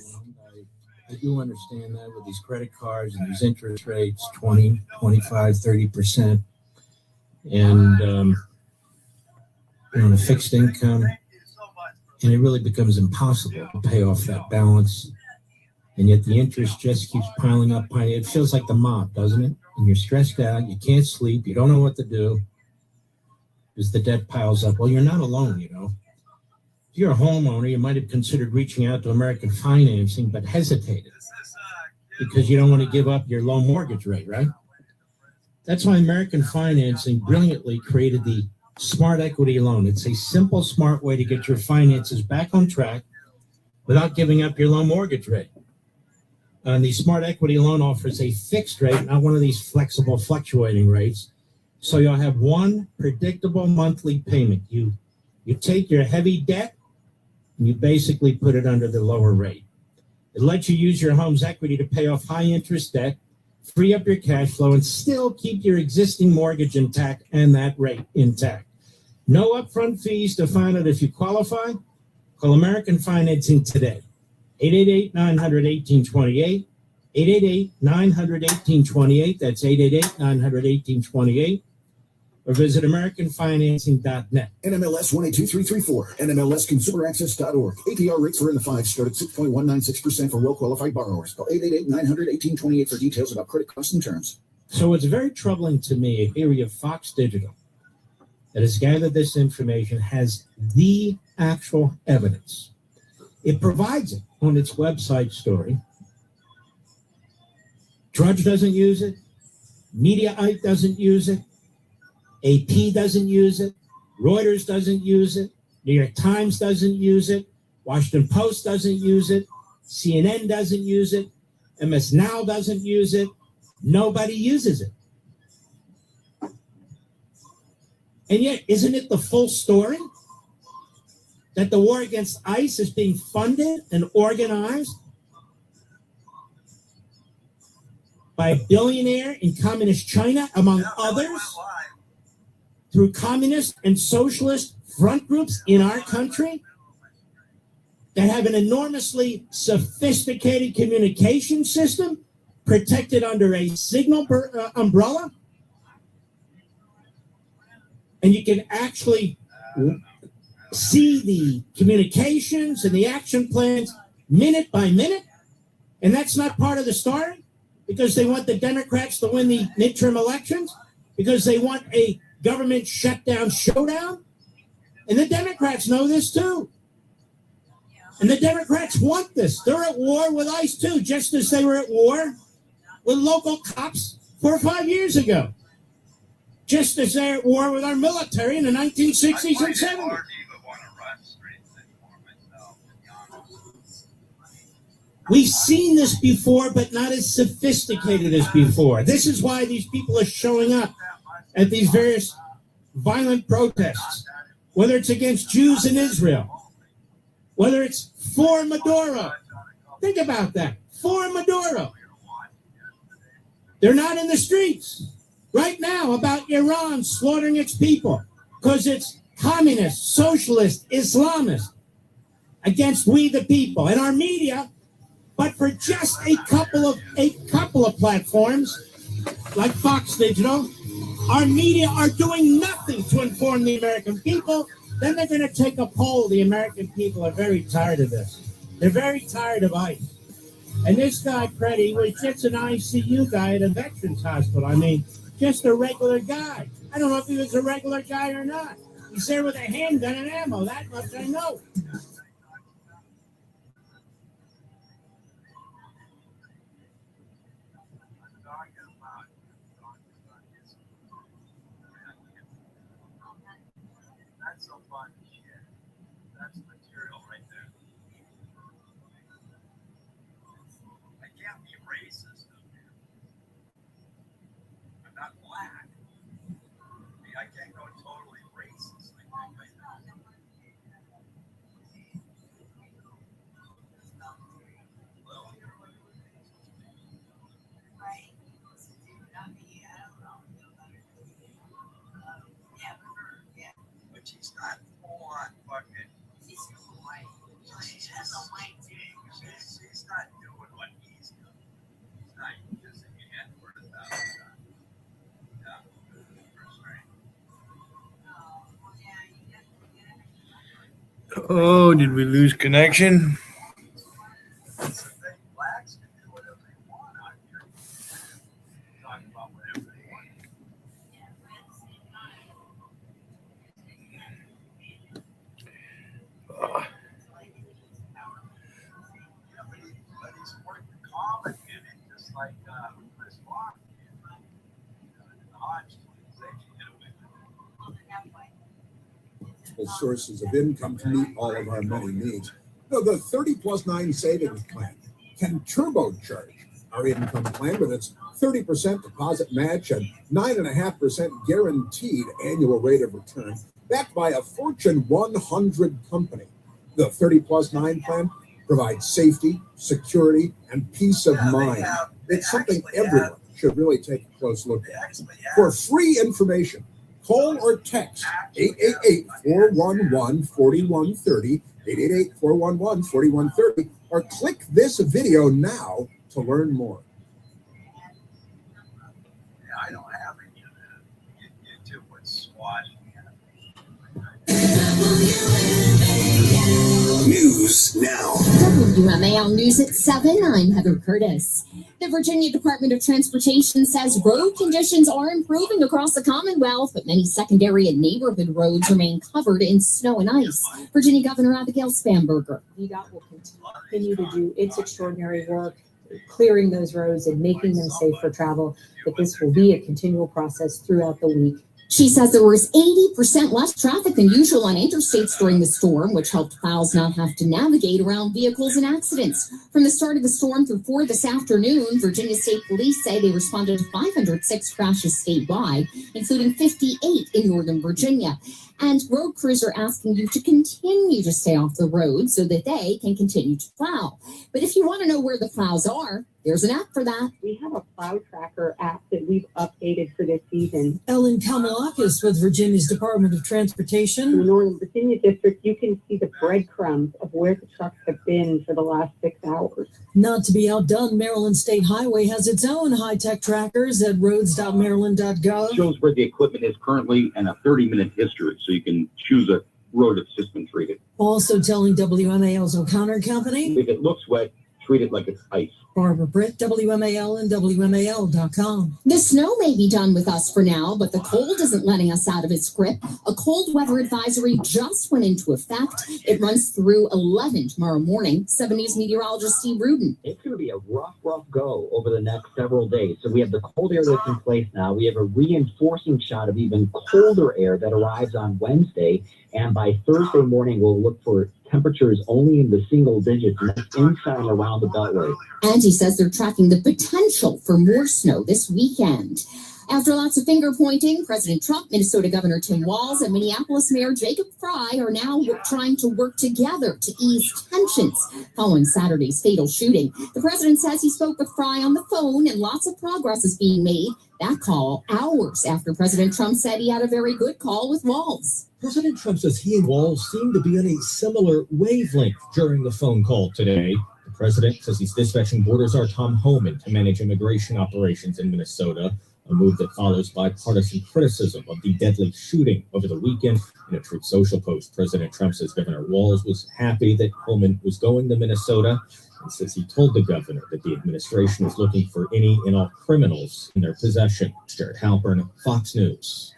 I do understand that with these credit cards and these interest rates, 20, 25, 30%. And on a fixed income, and it really becomes impossible to pay off that balance. And yet the interest just keeps piling up. It feels like the mob, doesn't it? And you're stressed out, you can't sleep, you don't know what to do as the debt piles up. Well, you're not alone, you know. If you're a homeowner, you might have considered reaching out to American Financing, but hesitated because you don't want to give up your low mortgage rate, right? That's why American Financing brilliantly created the Smart Equity Loan. It's a simple, smart way to get your finances back on track without giving up your low mortgage rate. And the Smart Equity Loan offers a fixed rate, not one of these flexible, fluctuating rates. So you'll have one predictable monthly payment. You take your heavy debt and you basically put it under the lower rate. It lets you use your home's equity to pay off high interest debt, free up your cash flow, and still keep your existing mortgage intact and that rate intact. No upfront fees to find out if you qualify. Call American Financing today. 888-900-1828. 888-900-1828. That's 888-900-1828. Or visit AmericanFinancing.net. NMLS 182334, NMLSConsumerAccess.org. APR rates are in the 5s, start at 6.196% for well-qualified borrowers. Call 888-900-1828 for details about credit costs and terms. So it's very troubling to me. Here we have Fox Digital that has gathered this information, has the actual evidence. It provides it on its website story. Drudge doesn't use it. Mediaite doesn't use it. AP doesn't use it. Reuters doesn't use it. New York Times doesn't use it. Washington Post doesn't use it. CNN doesn't use it. MS Now doesn't use it. Nobody uses it. And yet, isn't it the full story? That the war against ICE is being funded and organized by a billionaire in communist China, among others, through communist and socialist front groups in our country that have an enormously sophisticated communication system protected under a signal umbrella. And you can actually see the communications and the action plans minute by minute. And that's not part of the story because they want the Democrats to win the midterm elections, because they want a government shutdown showdown. And the Democrats know this too. And the Democrats want this. They're at war with ICE too, just as they were at war with local cops 4 or 5 years ago. Just as they're at war with our military in the 1960s and 70s. We've seen this before, but not as sophisticated as before. This is why these people are showing up at these various violent protests, whether it's against Jews in Israel, whether it's for Maduro. Think about that. For Maduro. They're not in the streets right now about Iran slaughtering its people because it's communist, socialist, Islamist against we the people. And our media, but for just a couple of platforms like Fox Digital, our media are doing nothing to inform the American people. Then they're going to take a poll. The American people are very tired of this. They're very tired of ICE. And this guy, Preddy, was just an ICU guy at a veterans hospital. I mean, just a regular guy. I don't know if he was a regular guy or not. He's there with a handgun and ammo. That much I know. That's so fun. That's material right there. I can't be racist. I'm not black. I can't go totally racist. But she's not full on fucking. She's not doing what he's doing. He's not using the N-word 1,000 times. Yeah. Oh, did we lose connection? Blacks can do whatever they want out here. Talk about whatever they want. But he's worked the comic in it, just like Chris Rock did. The Hodge organization did it with Sources of income to meet all of our money needs. No, the 30+9 savings plan can turbocharge our income plan with its 30% deposit match and 9.5% guaranteed annual rate of return, backed by a Fortune 100 company. The 30+9 plan provides safety, security, and peace of mind. It's something everyone should really take a close look at. For free information, call or text 888-411-4130, 888-411-4130, or click this video now to learn more. Yeah, I don't have any of that. You with SWAT. News now. WMAL News at 7. I'm Heather Curtis. The Virginia Department of Transportation says road conditions are improving across the Commonwealth, but many secondary and neighborhood roads remain covered in snow and ice. Virginia Governor Abigail Spanberger. VDOT will continue to do its extraordinary work, clearing those roads and making them safe for travel, but this will be a continual process throughout the week. She says there was 80% less traffic than usual on interstates during the storm, which helped plows not have to navigate around vehicles and accidents. From the start of the storm through 4 this afternoon, Virginia State Police say they responded to 506 crashes statewide, including 58 in Northern Virginia. And road crews are asking you to continue to stay off the road so that they can continue to plow. But if you want to know where the plows are, There's an app for that. We have a plow tracker app that we've updated for this season. Ellen Kamalakis with Virginia's Department of Transportation. In the Northern Virginia District, you can see the breadcrumbs of where the trucks have been for the last 6 hours. Not to be outdone, Maryland State Highway has its own high-tech trackers at roads.maryland.gov. It shows where the equipment is currently and a 30-minute history, so you can choose a road that's just been treated. Also telling WMAL's O'Connor Company. If it looks wet, treat it like it's ice. Barbara Britt, WMAL and WMAL.com. The snow may be done with us for now, but the cold isn't letting us out of its grip. A cold weather advisory just went into effect. It runs through 11 tomorrow morning. 7 News meteorologist Steve Rudin. It's going to be a rough go over the next several days. So we have the cold air that's in place now. We have a reinforcing shot of even colder air that arrives on Wednesday. And by Thursday morning, we'll look for temperatures only in the single digits, and that's inside and around the Beltway. And he says they're tracking the potential for more snow this weekend. After lots of finger pointing, President Trump, Minnesota Governor Tim Walz, and Minneapolis Mayor Jacob Frey are now trying to work together to ease tensions following Saturday's fatal shooting. The president says he spoke with Frey on the phone and lots of progress is being made. That call hours after President Trump said he had a very good call with Walz. President Trump says he and Walz seem to be on a similar wavelength during the phone call today. The president says he's dispatching Border Czar Tom Homan to manage immigration operations in Minnesota, a move that follows bipartisan criticism of the deadly shooting over the weekend. In a Truth Social post, President Trump says Governor Walz was happy that Homan was going to Minnesota and says he told the governor that the administration is looking for any and all criminals in their possession. Jared Halpern, Fox News.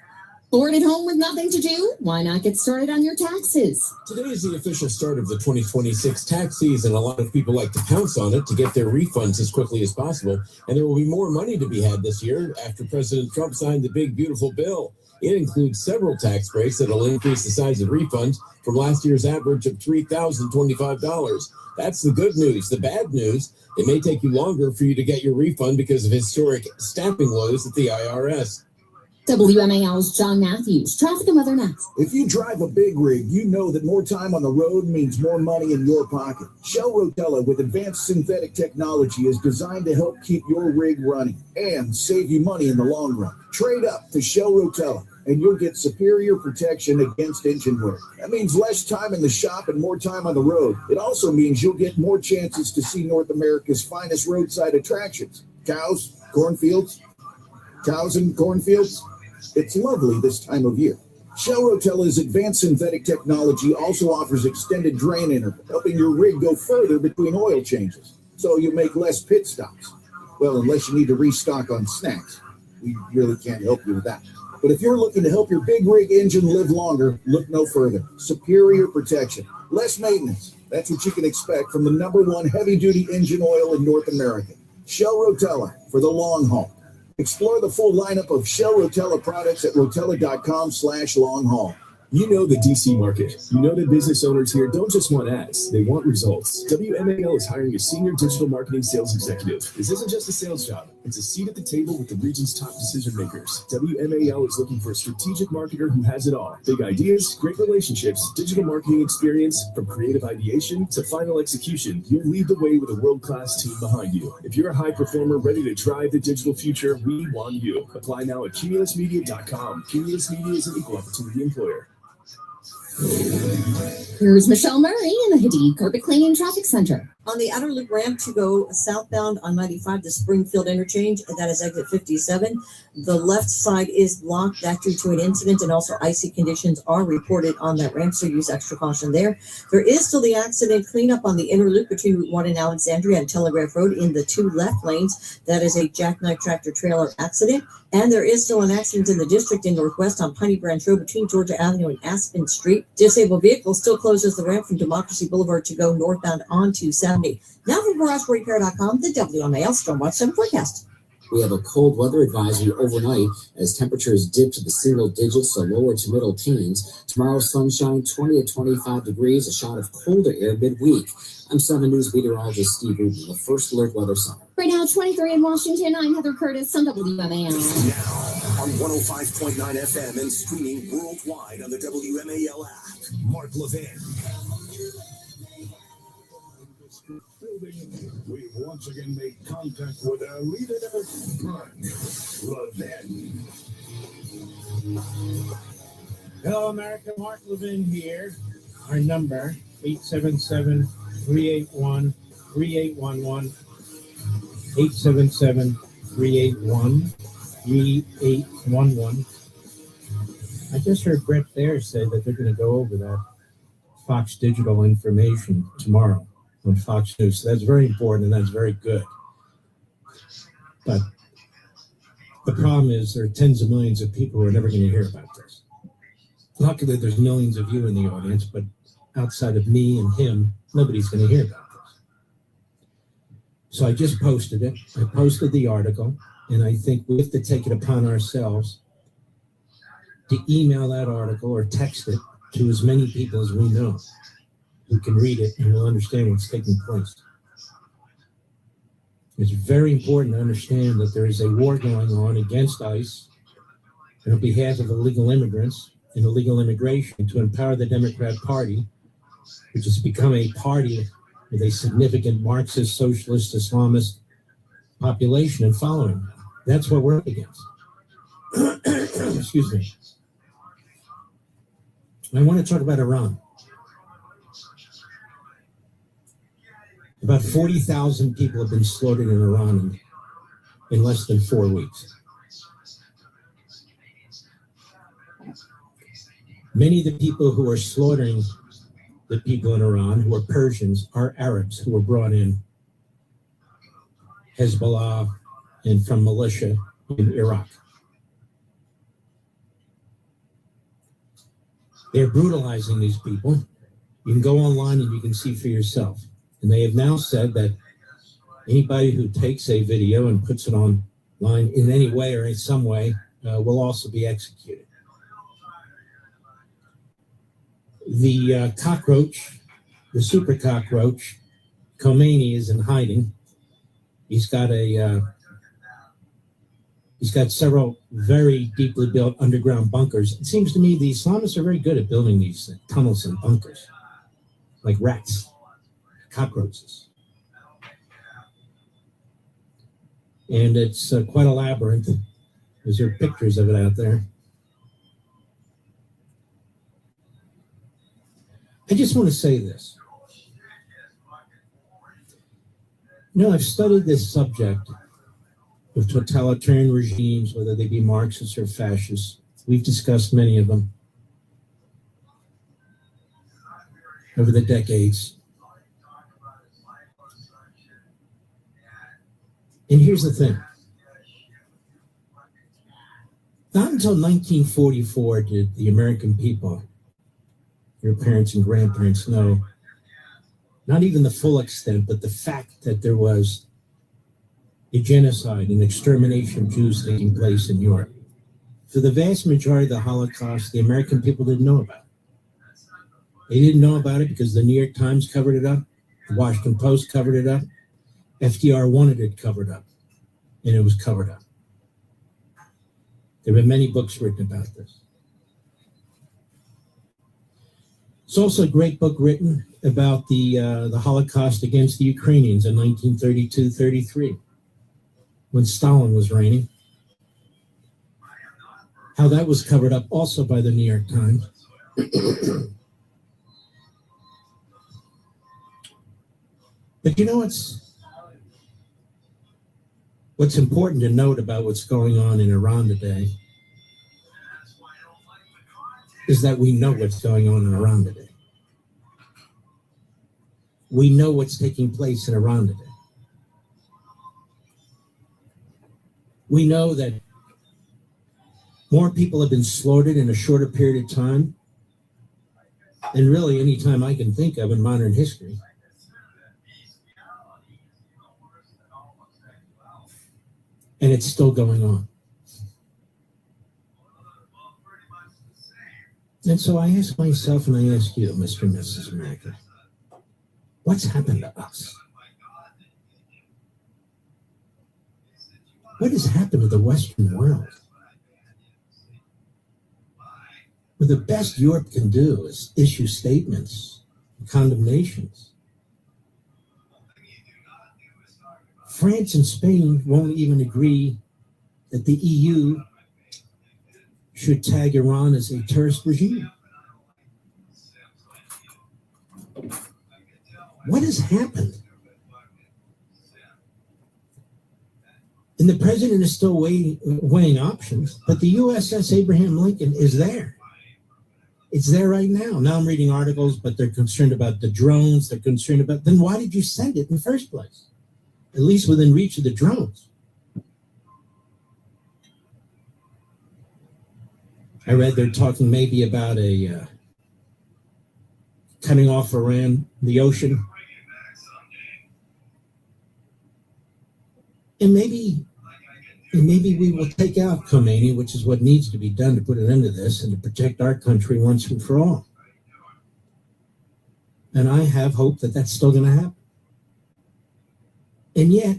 Bored at home with nothing to do? Why not get started on your taxes? Today is the official start of the 2026 tax season. A lot of people like to pounce on it to get their refunds as quickly as possible. And there will be more money to be had this year after President Trump signed the big, beautiful bill. It includes several tax breaks that will increase the size of refunds from last year's average of $3,025. That's the good news. The bad news, it may take you longer for you to get your refund because of historic staffing lows at the IRS. WMAL's John Matthews. Traffic and weather next. If you drive a big rig, you know that more time on the road means more money in your pocket. Shell Rotella with advanced synthetic technology is designed to help keep your rig running and save you money in the long run. Trade up to Shell Rotella and you'll get superior protection against engine wear. That means less time in the shop and more time on the road. It also means you'll get more chances to see North America's finest roadside attractions. Cows and cornfields. It's lovely this time of year. Shell Rotella's advanced synthetic technology also offers extended drain interval, helping your rig go further between oil changes, so you make less pit stops. Well, unless you need to restock on snacks. We really can't help you with that. But if you're looking to help your big rig engine live longer, look no further. Superior protection, less maintenance. That's what you can expect from the #1 heavy-duty engine oil in North America. Shell Rotella for the long haul. Explore the full lineup of Shell Rotella products at rotella.com/long haul. You know the DC market. You know that business owners here don't just want ads, they want results. WMAL is hiring a senior digital marketing sales executive. This isn't just a sales job. It's a seat at the table with the region's top decision makers. WMAL is looking for a strategic marketer who has it all. Big ideas, great relationships, digital marketing experience, from creative ideation to final execution. You'll lead the way with a world-class team behind you. If you're a high performer ready to drive the digital future, we want you. Apply now at cumulusmedia.com. Cumulus Media is an equal opportunity employer. Here's Michelle Murray in the Hadid Carpet Cleaning Traffic Center. On the outer loop ramp to go southbound on 95 to Springfield interchange, that is exit 57. The left side is blocked. That due to an incident, and also icy conditions are reported on that ramp, so use extra caution there. There is still the accident cleanup on the inner loop between Route 1 and Alexandria and Telegraph Road in the 2 left lanes. That is a jackknife tractor trailer accident. And there is still an accident in the district in Northwest on Piney Branch Road between Georgia Avenue and Aspen Street. Disabled vehicle still closes the ramp from Democracy Boulevard to go northbound on 270. Now from GarageRepair.com, the WMAL Stormwatch 7 forecast. We have a cold weather advisory overnight as temperatures dip to the single digits to lower to middle teens. Tomorrow, sunshine, 20 to 25 degrees, a shot of colder air midweek. I'm 7 News meteorologist Steve Rubin, the First Alert Weather Center. Right now, 23 in Washington. I'm Heather Curtis on WMAL. Now on 105.9 FM and streaming worldwide on the WMAL app. Mark Levin. We've once again made contact with our leader, Brian Levin. Hello, America. Mark Levin here. Our number, 877-381-3811. 877-381-3811. I just heard Brett Baer say that they're going to go over that Fox Digital information tomorrow on Fox News. So that's very important and that's very good. But the problem is there are tens of millions of people who are never going to hear about this. Luckily, there's millions of you in the audience, but outside of me and him, nobody's going to hear about this. So I just posted it. I posted the article, and I think we have to take it upon ourselves to email that article or text it to as many people as we know who can read it and will understand what's taking place. It's very important to understand that there is a war going on against ICE and on behalf of illegal immigrants and illegal immigration to empower the Democrat Party, which has become a party with a significant Marxist, socialist, Islamist population and following. That's what we're up against. Excuse me. I want to talk about Iran. About 40,000 people have been slaughtered in Iran in less than 4 weeks. Many of the people who are slaughtering the people in Iran, who are Persians, are Arabs who were brought in, Hezbollah and from militia in Iraq. They're brutalizing these people. You can go online and you can see for yourself. And they have now said that anybody who takes a video and puts it online in any way or in some way will also be executed. The cockroach, the super cockroach, Khomeini, is in hiding. He's got several very deeply built underground bunkers. It seems to me the Islamists are very good at building these tunnels and bunkers, like rats, cockroaches. And it's quite a labyrinth. There's pictures of it out there. I just want to say this. I've studied this subject of totalitarian regimes, whether they be Marxists or fascists. We've discussed many of them over the decades. And here's the thing. Not until 1944 did the American people, your parents and grandparents, know not even the full extent, but the fact that there was a genocide and extermination of Jews taking place in Europe. For the vast majority of the Holocaust, the American people didn't know about it. They didn't know about it because the New York Times covered it up, the Washington Post covered it up, FDR wanted it covered up, and it was covered up. There have been many books written about this. There's also a great book written about the Holocaust against the Ukrainians in 1932-33, when Stalin was reigning. How that was covered up also by the New York Times. But what's important to note about what's going on in Iran today is that we know what's going on in Iran today. We know what's taking place in Iran today. We know that more people have been slaughtered in a shorter period of time than really any time I can think of in modern history. And it's still going on. And so I ask myself and I ask you, Mr. and Mrs. America, what's happened to us? What has happened to the Western world? Well, the best Europe can do is issue statements, condemnations. France and Spain won't even agree that the EU should tag Iran as a terrorist regime. What has happened? And the president is still weighing options, but the USS Abraham Lincoln is there. It's there right now. Now I'm reading articles, but they're concerned about the drones. They're concerned about, then why did you send it in the first place? At least within reach of the drones. I read they're talking maybe about a cutting off Iran, the ocean. And maybe we will take out Khomeini, which is what needs to be done to put an end to this and to protect our country once and for all. And I have hope that that's still going to happen. And yet,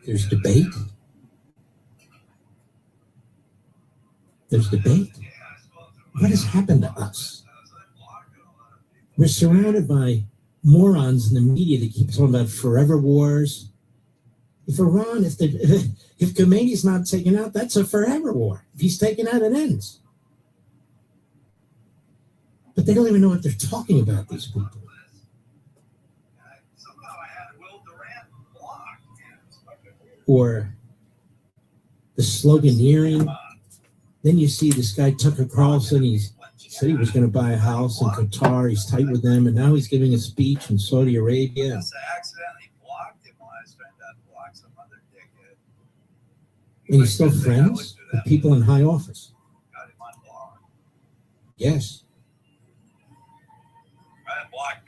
there's debate. There's debate. What has happened to us? We're surrounded by morons in the media that keep talking about forever wars. If Khomeini's not taken out, that's a forever war. If he's taken out, it ends. But they don't even know what they're talking about, these people. Or the sloganeering. Then you see this guy, Tucker Carlson, he said he was going to buy a house in Qatar. He's tight with them, and now he's giving a speech in Saudi Arabia. And he's still friends with people in high office. Yes.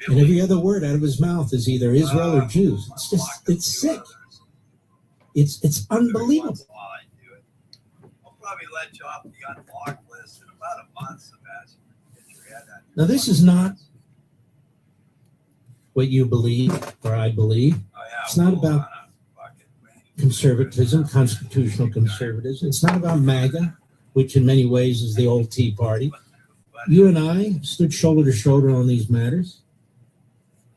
And every other word out of his mouth is either Israel or Jews. It's sick. It's unbelievable. Now, this is not what you believe or I believe. It's not about conservatism, constitutional conservatism. It's not about MAGA, which in many ways is the old Tea Party. You and I stood shoulder to shoulder on these matters.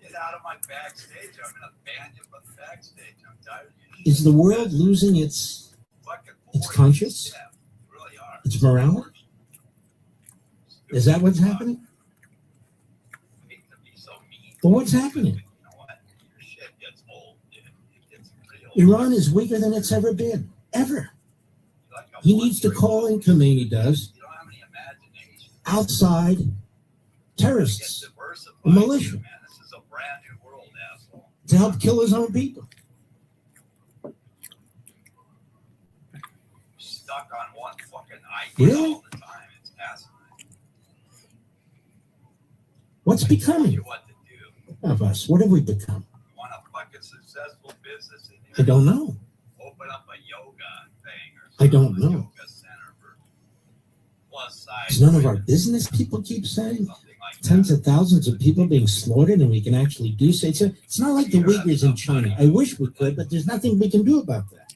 Get out of my backstage. I'm going to ban you from the backstage. I'm tired of you. Is the world losing its conscience? Its morality? Is that what's happening? Well, what's happening? Iran is weaker than it's ever been. Ever. He needs to call in, Khomeini does, outside terrorists, a militia, to help kill his own people. Stuck on one fucking idea all the time. It's fascinating. What's becoming of us? What have we become? Want a fucking successful business in here? I don't know. Open up a yoga thing or I don't know. Yoga center for plus size. It's none of our business, people keep saying. Tens of thousands of people being slaughtered, and we can actually do so. It's not like the Uyghurs in China. I wish we could, but there's nothing we can do about that.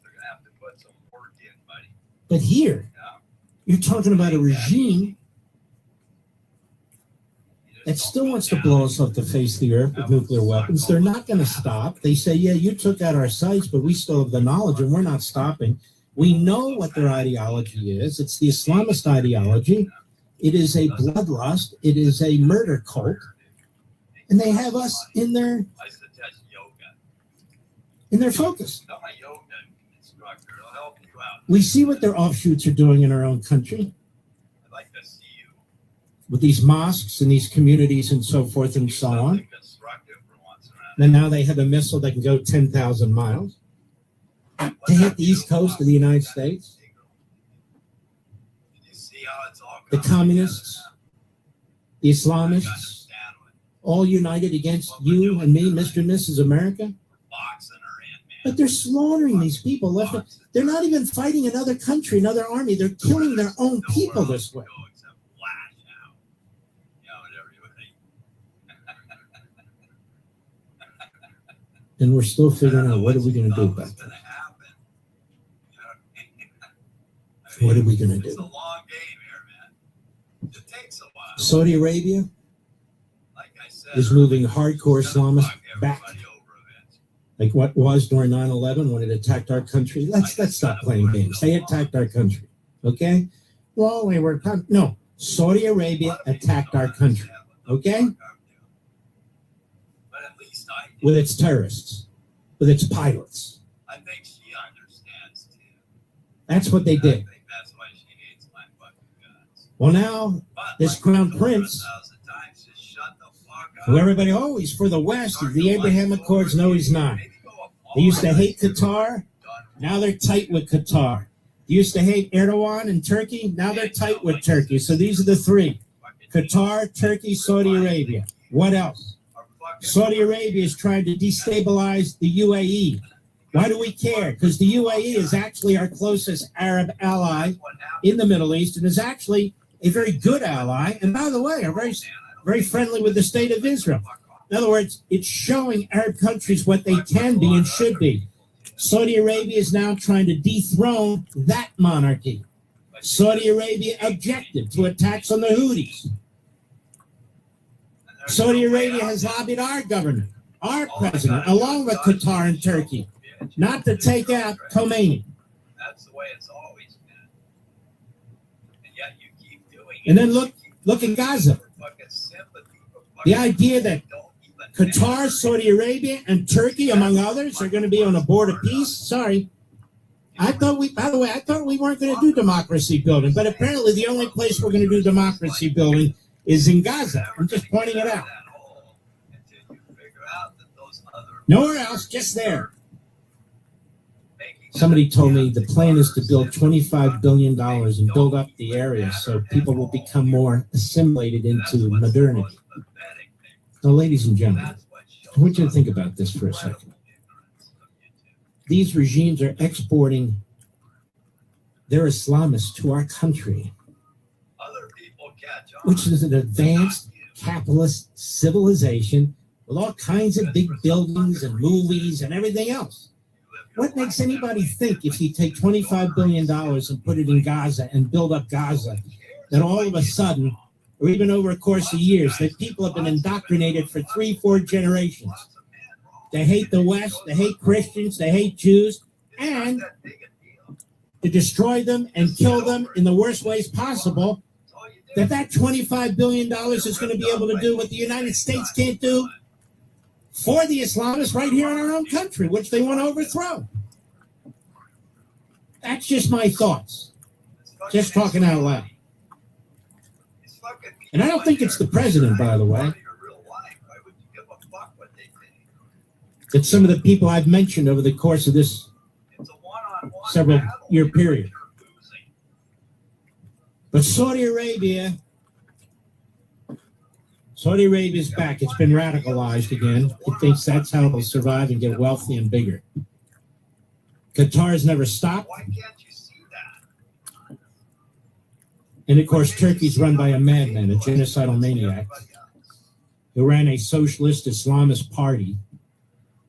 But here, you're talking about a regime that still wants to blow us off the face of the earth with nuclear weapons. They're not going to stop. They say, yeah, you took out our sites, but we still have the knowledge, and we're not stopping. We know what their ideology is. It's the Islamist ideology. It is a bloodlust. It is a murder cult. And they have us in their focus. We see what their offshoots are doing in our own country. With these mosques and these communities and so forth and so on. And now they have a missile that can go 10,000 miles to hit the east coast of the United States. The communists, the Islamists, all united against you and me, Mr. and Mrs. America. But they're slaughtering these people left. They're not even fighting another country, another army. They're killing their own people this way. And we're still figuring out what are we going to do about that. What are we going to do? Saudi Arabia, is moving hardcore Islamists back, like what was during 9/11 when it attacked our country. Let's stop playing games. They attacked our country, okay? Well, no. Saudi Arabia attacked our country, okay? With its terrorists, with its pilots. I think she understands too. That's what they did. That's why she hates my fucking guts. Well, now this crown prince, who everybody, oh, he's for the West, the Abraham Accords. No, he's not. They used to hate Qatar. Now they're tight with Qatar. They used to hate Erdogan and Turkey. Now they're tight with Turkey. So these are the three: Qatar, Turkey, Saudi Arabia. What else? Saudi Arabia is trying to destabilize the UAE. Why do we care? Because the UAE is actually our closest Arab ally in the Middle East and is actually a very good ally. And by the way, are very friendly with the state of Israel. In other words, it's showing Arab countries what they can be and should be. Saudi Arabia is now trying to dethrone that monarchy. Saudi Arabia objected to attacks on the Houthis. Saudi Arabia has lobbied our government, our president, along with Qatar and Turkey, not to take out Khomeini. That's the way it's always been. And yet you keep doing it. And then look at Gaza. The idea that Qatar, Saudi Arabia, and Turkey, among others, are going to be on a board of peace. Sorry. I thought we weren't going to do democracy building, but apparently the only place we're going to do democracy building is in Gaza. I'm just pointing it out. Nowhere else, just there. Somebody told me the plan is to build $25 billion and build up the area so people will become more assimilated into modernity. Now, ladies and gentlemen, I want you to think about this for a second. These regimes are exporting their Islamists to our country, which is an advanced capitalist civilization with all kinds of big buildings and movies and everything else. What makes anybody think if you take $25 billion and put it in Gaza and build up Gaza, that all of a sudden, or even over a course of years, that people have been indoctrinated for 3-4 generations? They hate the West, they hate Christians, they hate Jews, and to destroy them and kill them in the worst ways possible, that $25 billion is going to be able to do what the United States can't do for the Islamists right here in our own country, which they want to overthrow. That's just my thoughts. Just talking out loud. And I don't think it's the president, by the way. It's some of the people I've mentioned over the course of this several year period. But Saudi Arabia is back. It's been radicalized again. It thinks that's how it'll survive and get wealthy and bigger. Qatar's never stopped. And of course, Turkey's run by a madman, a genocidal maniac, who ran a socialist Islamist party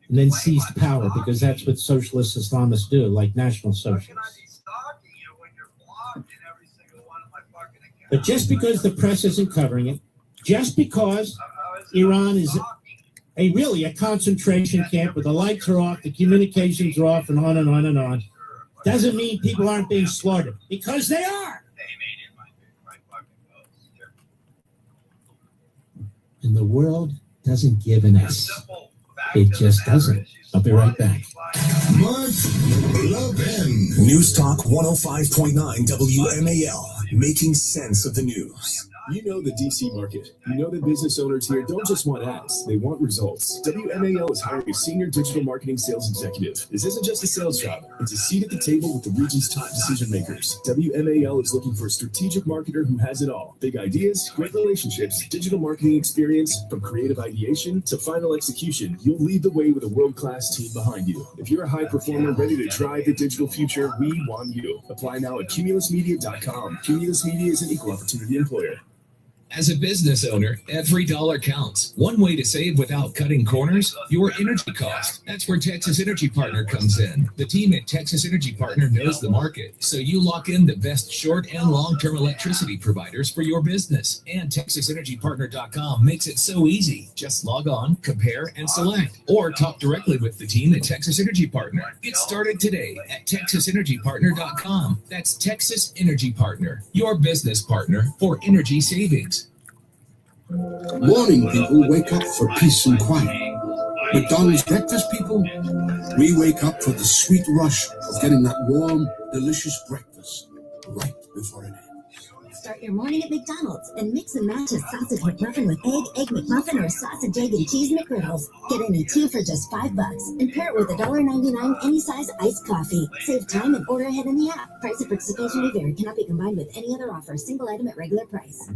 and then seized power, because that's what socialist Islamists do, like National Socialists. But just because the press isn't covering it, just because Iran is really a concentration camp where the lights are off, the communications are off, and on and on and on, doesn't mean people aren't being slaughtered, because they are. And the world doesn't give an S. It just doesn't. I'll be right back. Mark Levin. News Talk 105.9 WMAL. Making sense of the news. You know the DC market. You know that business owners here don't just want ads, they want results. WMAL is hiring a senior digital marketing sales executive. This isn't just a sales job, it's a seat at the table with the region's top decision makers. WMAL is looking for a strategic marketer who has it all. Big ideas, great relationships, digital marketing experience, from creative ideation to final execution. You'll lead the way with a world-class team behind you. If you're a high performer ready to drive the digital future, we want you. Apply now at cumulusmedia.com. Cumulus Media is an equal opportunity employer. As a business owner, every dollar counts. One way to save without cutting corners, your energy cost. That's where Texas Energy Partner comes in. The team at Texas Energy Partner knows the market, so you lock in the best short and long-term electricity providers for your business. And TexasEnergyPartner.com makes it so easy. Just log on, compare, and select. Or talk directly with the team at Texas Energy Partner. Get started today at TexasEnergyPartner.com. That's Texas Energy Partner, your business partner for energy savings. Morning people wake up for peace and quiet. McDonald's breakfast people, we wake up for the sweet rush of getting that warm, delicious breakfast right before it ends. Start your morning at McDonald's and mix and match a sausage McMuffin with egg McMuffin, or sausage, egg, and cheese McGriddles. Get any two for just $5 and pair it with $1.99 any size iced coffee. Save time and order ahead in the app. Price and participation may vary. Cannot be combined with any other offer. Single item at regular price.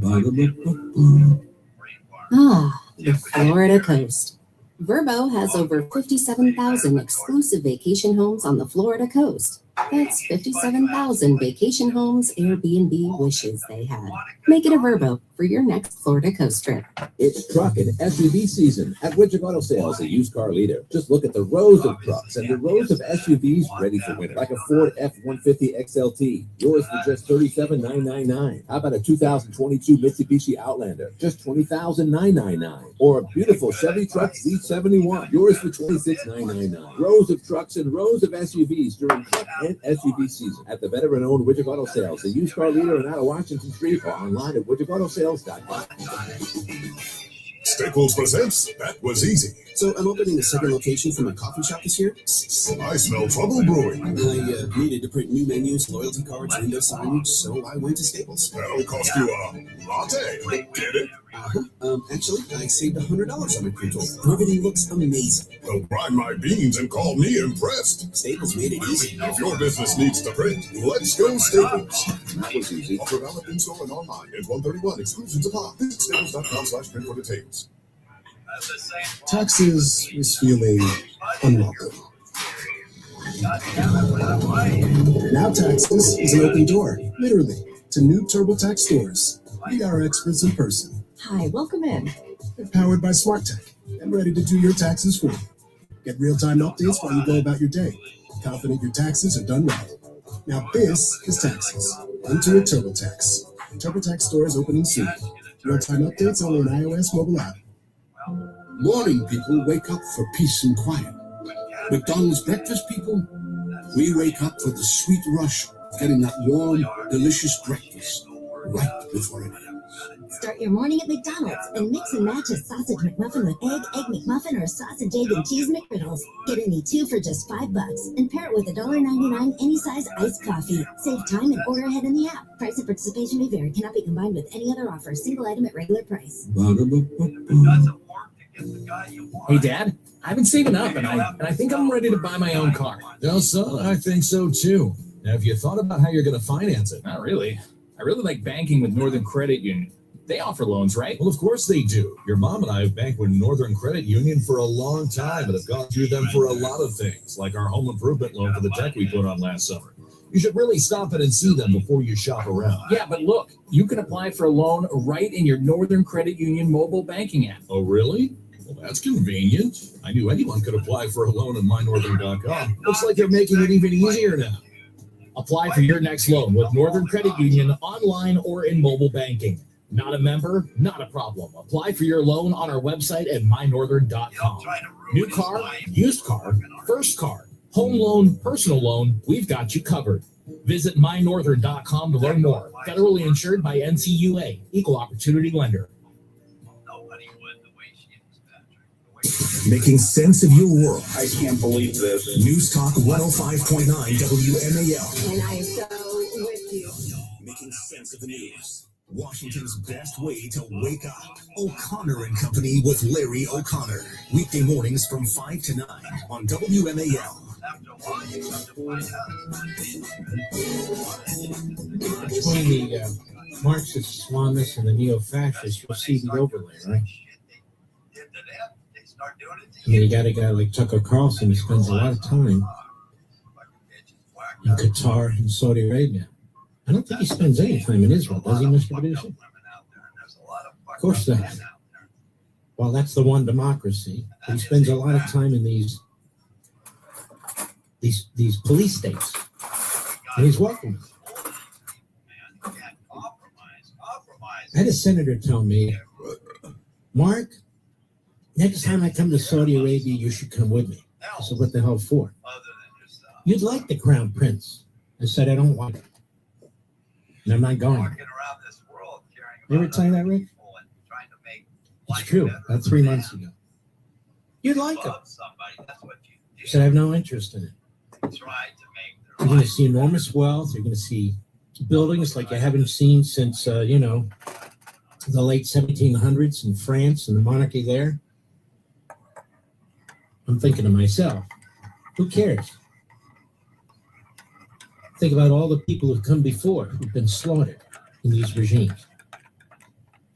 The Florida coast. Verbo has over 57,000 exclusive vacation homes on the Florida coast. That's 57,000 vacation homes Airbnb wishes they had. Make it a Verbo for your next Florida coast trip. It's truck and SUV season at Widget Auto Sales, a used car leader. Just look at the rows of trucks and the rows of SUVs ready for winter, like a Ford F-150 XLT, yours for just $37,999. How about a 2022 Mitsubishi Outlander, just $20,999? Or a beautiful Chevy Truck Z71, yours for $26,999. Rows of trucks and rows of SUVs during truck and SUV season at the veteran-owned Widget Auto Sales, a used car leader in out of Washington Street, or online at widgetautosales.com. Staples presents That Was Easy. So I'm opening a second location for my coffee shop this year. I smell trouble brewing. I needed to print new menus, loyalty cards, window signage, so I went to Staples. That'll cost you a latte. Get it? Actually, I saved $100 on my print order. Everything looks amazing. Well, grind my beans and call me impressed. Staples made it easy. If your business needs to print, let's go Staples. That was easy. Offer valid in store and online. At 131. Exclusions apply. Visit staples.com/print for details. Taxes was feeling unwelcome. Now Taxes is an open door, literally, to new TurboTax stores. We are experts in person. Hi, welcome in. Powered by SmartTech and ready to do your taxes for you. Get real-time updates while you go about your day. Confident your taxes are done right. Now this is Taxes. Enter TurboTax. TurboTax stores opening soon. Real-time updates only on iOS mobile app. Morning people wake up for peace and quiet. McDonald's breakfast people, we wake up for the sweet rush of getting that warm, delicious breakfast right before it ends. Start your morning at McDonald's and mix and match a sausage McMuffin with egg McMuffin, or sausage, egg, and cheese McGriddles. Get any two for just $5 and pair it with $1.99 any size iced coffee. Save time and order ahead in the app. Price and participation may vary. Cannot be combined with any other offer. Single item at regular price. Hey, Dad, I've been saving up, and I think I'm ready to buy my own car. No, son, I think so too. Now, have you thought about how you're going to finance it? Not really. I really like banking with Northern Credit Union. They offer loans, right? Well, of course they do. Your mom and I have banked with Northern Credit Union for a long time and have gone through them for a lot of things, like our home improvement loan for the deck we put on last summer. You should really stop in and see them before you shop around. Yeah, but look, you can apply for a loan right in your Northern Credit Union mobile banking app. Oh, really? Well, that's convenient. I knew anyone could apply for a loan at mynorthern.com. Looks like they're making it even easier now. Apply for your next loan with Northern Credit Union online or in mobile banking. Not a member? Not a problem. Apply for your loan on our website at mynorthern.com. New car, used car, first car, home loan, personal loan, we've got you covered. Visit mynorthern.com to learn more. Federally insured by NCUA, Equal Opportunity Lender. Making sense of your world. I can't believe this. News Talk 105.9 WMAL. And I am so with you. Making sense of the news. Washington's best way to wake up. O'Connor and Company with Larry O'Connor. Weekday mornings from 5 to 9 on WMAL. Between the Marxist, Islamists, and the neo-fascists, you'll see the overlay, right? I mean, you got a guy like Tucker Carlson who spends a lot of time in Qatar and Saudi Arabia. I don't think he spends any time in Israel, does he, Mr. Producer? Of course not. Well, that's the one democracy. He spends a lot of time in these police states, and he's welcome. I had a senator tell me, Mark, next time I come to Saudi Arabia, you should come with me. I said, what the hell for? You'd like the crown prince. I said, I don't want it. And I'm not going. You ever tell you that, Rick? It's true. About 3 months ago. You'd like him. I said, I have no interest in it. You're going to see enormous wealth. You're going to see buildings like you haven't seen since, the late 1700s in France and the monarchy there. I'm thinking to myself, who cares? Think about all the people who've come before who've been slaughtered in these regimes,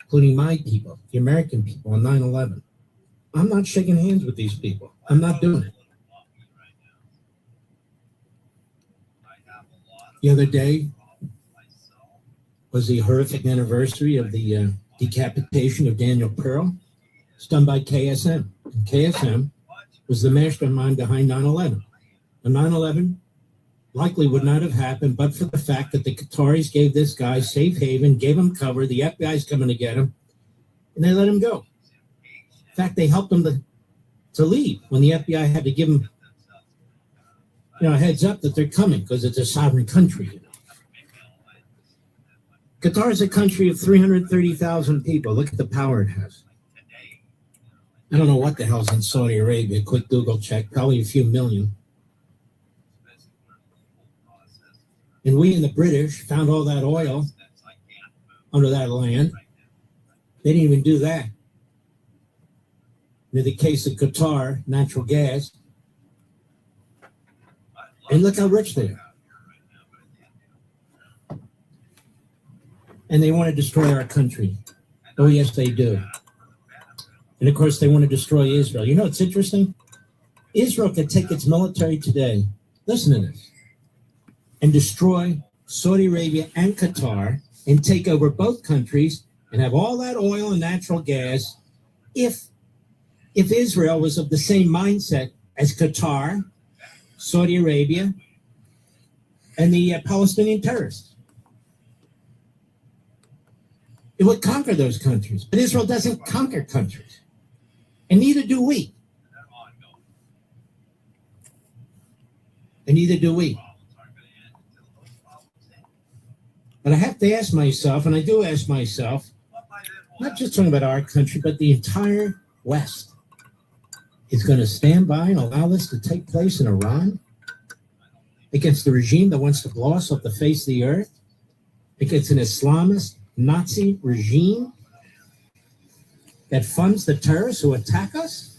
including my people, the American people on 9/11. I'm not shaking hands with these people. I'm not doing it. The other day was the horrific anniversary of the decapitation of Daniel Pearl. It's done by KSM. And KSM was the mastermind behind 9/11. And 9/11 likely would not have happened but for the fact that the Qataris gave this guy safe haven, gave him cover. The FBI's coming to get him, and they let him go. In fact, they helped him to leave when the FBI had to give him, a heads up that they're coming because it's a sovereign country. Qatar is a country of 330,000 people. Look at the power it has. I don't know what the hell's in Saudi Arabia. Quick Google check, probably a few million. And we and the British found all that oil under that land. They didn't even do that. In the case of Qatar, natural gas. And look how rich they are. And they want to destroy our country. Oh, yes, they do. And of course, they want to destroy Israel. You know, it's interesting. Israel could take its military today, listen to this, and destroy Saudi Arabia and Qatar and take over both countries and have all that oil and natural gas if Israel was of the same mindset as Qatar, Saudi Arabia, and the Palestinian terrorists. It would conquer those countries. But Israel doesn't conquer countries. And neither do we. And neither do we. But I have to ask myself, and I do ask myself, not just talking about our country, but the entire West is going to stand by and allow this to take place in Iran against the regime that wants to blow us off the face of the earth, against an Islamist Nazi regime that funds the terrorists who attack us,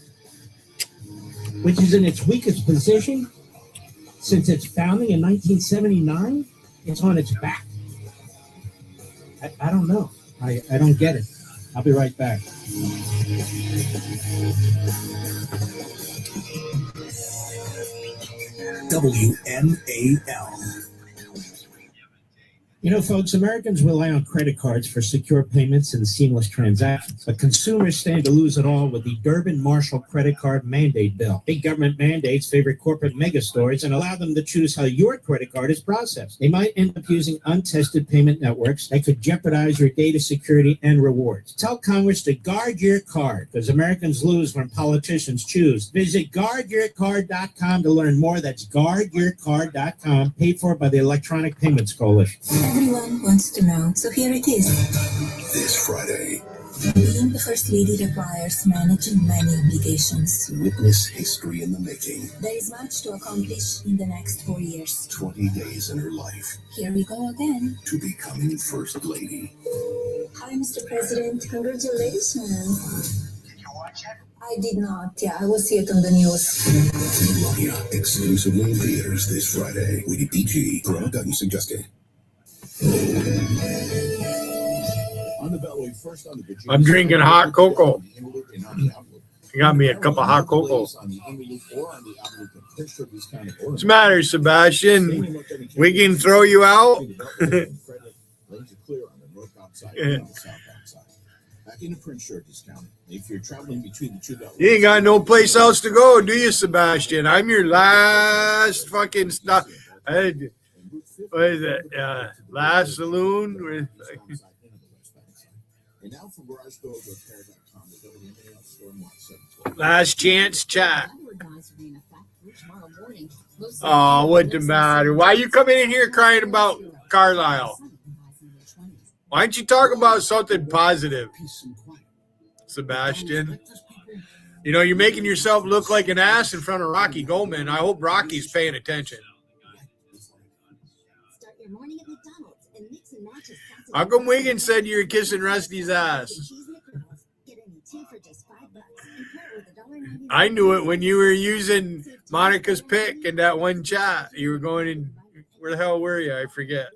which is in its weakest position since its founding in 1979. It's on its back. I don't know. I don't get it. I'll be right back. WMAL. You know, folks, Americans rely on credit cards for secure payments and seamless transactions. But consumers stand to lose it all with the Durbin-Marshall credit card mandate bill. Big government mandates favor corporate megastores and allow them to choose how your credit card is processed. They might end up using untested payment networks that could jeopardize your data security and rewards. Tell Congress to guard your card, because Americans lose when politicians choose. Visit guardyourcard.com to learn more. That's guardyourcard.com, paid for by the Electronic Payments Coalition. Everyone wants to know, so here it is. This Friday, Being the First Lady requires managing many obligations. witness history in the making. There is much to accomplish in the next 4 years. 20 days in her life Here we go again. to becoming First Lady. Hi, Mr. President. Congratulations. Did you watch it? I did not. Yeah, I will see it on the news. Melania, exclusively in theaters this Friday. Rated PG. Programa doesn't suggest it. I'm drinking hot cocoa. You got me a cup of hot cocoa. What's the matter, Sebastian? We can throw you out? In a print shirt discount. If you're traveling between the two belts. You ain't got no place else to go, do you, Sebastian? I'm your last fucking stop. What is it? Last saloon? And now from GarageDoorRepair.com, the WMAL store Mark 712. Last chance chat. Oh, what the matter? Why you coming in here crying about Carlisle? Why don't you talk about something positive, Sebastian? You know, you're making yourself look like an ass in front of Rocky Goldman. I hope Rocky's paying attention. How come Wiggins said you were kissing Rusty's ass? I knew it when you were using Monica's pic in that one chat. You were going in, where the hell were you? I forget.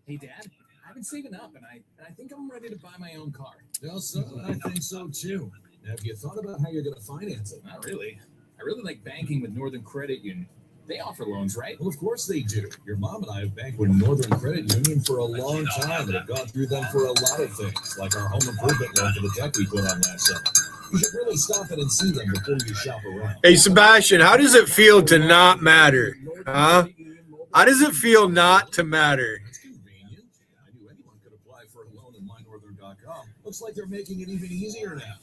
Hey, Dad, I've been saving up, and I think I'm ready to buy my own car. I think so, too. Now, have you thought about how you're going to finance it? Not really. I really like banking with Northern Credit Union. They offer loans, right? Well, of course they do. Your mom and I have banked with Northern Credit Union for a long time and have gone through them for a lot of things, like our home improvement loan for the deck we put on last summer. You should really stop in and see them before you shop around. Hey, Sebastian, how does it feel to not matter? Huh? How does it feel not to matter? Looks like they're making it even easier now.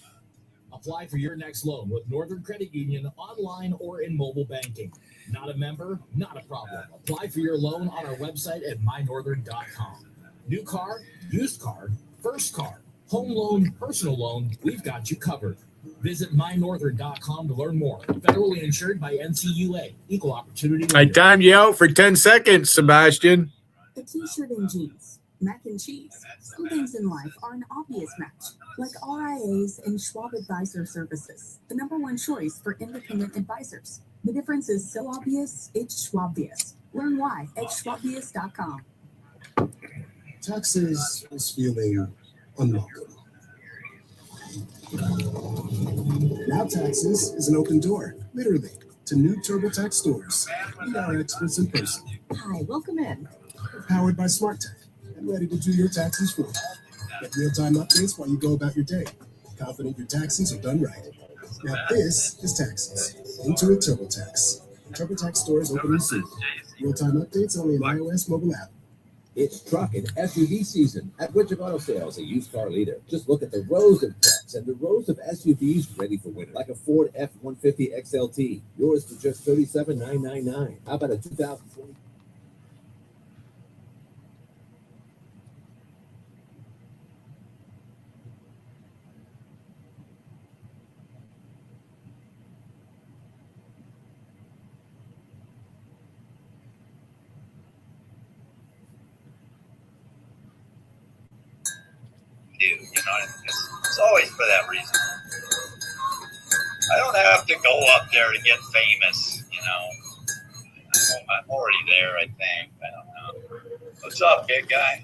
Apply for your next loan with Northern Credit Union online or in mobile banking. Not a member? Not a problem. Apply for your loan on our website at mynorthern.com. New car, used car, first car, home loan, personal loan, we've got you covered. Visit mynorthern.com to learn more. Federally insured by NCUA. Equal opportunity. I timed you out for 10 seconds, Sebastian. A t-shirt and jeans, mac and cheese. Some things in life are an obvious match, like RIAs and Schwab Advisor Services, the #1 choice for independent advisors. The difference is so obvious, it's Schwabvious. Learn why at schwabvious.com. Taxes is feeling unwelcome. Now Taxes is an open door, literally, to new TurboTax stores. Meet our experts in person. Hi, welcome in. Powered by SmartTech and ready to do your taxes for you. Get real-time updates while you go about your day. Confident your taxes are done right. Now this is Taxes. Intuit TurboTax. TurboTax stores open soon. Real-time updates only in iOS mobile app. It's truck and SUV season at Widget Auto Sales, a used car leader. Just look at the rows of trucks and the rows of SUVs ready for winter, like a Ford F-150 XLT. Yours for just $37,999. How about a 2020? You know, it's always for that reason. I don't have to go up there to get famous, you know. I'm already there, I think. I don't know. What's up, big guy?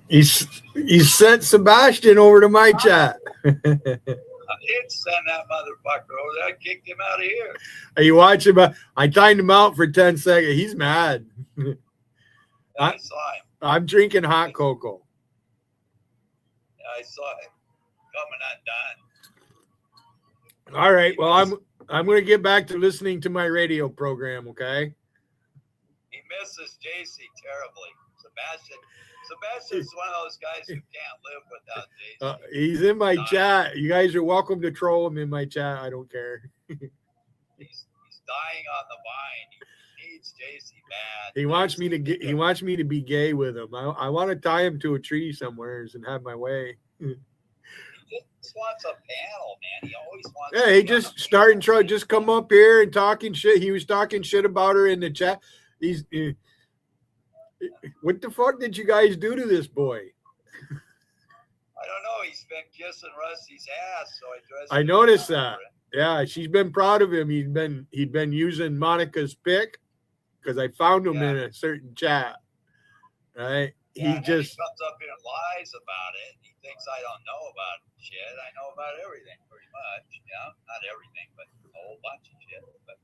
You sent Sebastian over to my chat. I did send that motherfucker over there. I kicked him out of here. Are you watching? I timed him out for 10 seconds. He's mad. I saw him. I'm drinking hot cocoa. I saw him coming undone. All right. Well, I'm going to get back to listening to my radio program. Okay. He misses JC terribly. Sebastian's one of those guys who can't live without JC. He's in my chat. You guys are welcome to troll him in my chat. I don't care. He's dying on the vine. He needs JC bad. He wants me to be gay with him. I want to tie him to a tree somewhere and have my way. He just wants a panel, man. He always wants. Yeah, he just starting try. Just come up here and talking shit. He was talking shit about her in the chat. What the fuck did you guys do to this boy? I don't know. He's been kissing Rusty's ass, so I noticed that. Yeah, she's been proud of him. He'd been using Monica's pic because I found him in a certain chat. Right? Yeah, he just comes up here and lies about it. He thinks I don't know about shit. I know about everything pretty much. Yeah, not everything, but a whole bunch of shit. But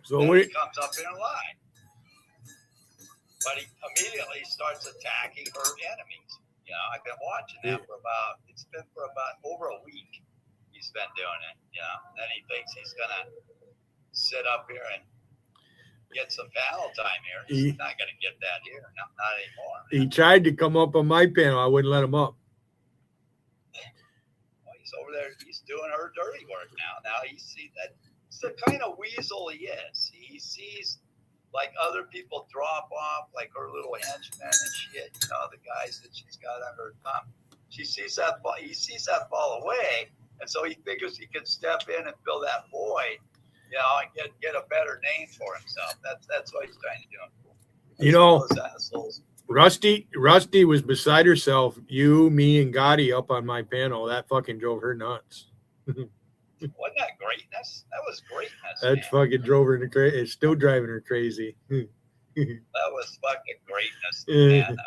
so he comes up here and lies. but he immediately starts attacking her enemies. You know, I've been watching that it's been for about over a week. He's been doing it, you know. Then he thinks he's gonna sit up here and get some panel time here. He's not gonna get that here, not anymore. He tried to come up on my panel. I wouldn't let him up. Well, he's over there. He's doing her dirty work now. Now he sees that. It's the kind of weasel he is. He sees like other people drop off, like her little henchmen and shit. You know, the guys that she's got under her thumb. He sees that fall away. And so he figures he can step in and fill that void, you know, and get a better name for himself. That's what he's trying to do. You know, Rusty was beside herself. You, me, and Gotti up on my panel. That fucking drove her nuts. Wasn't that greatness? That was greatness. That fucking drove her into crazy. It's still driving her crazy. That was fucking greatness, man.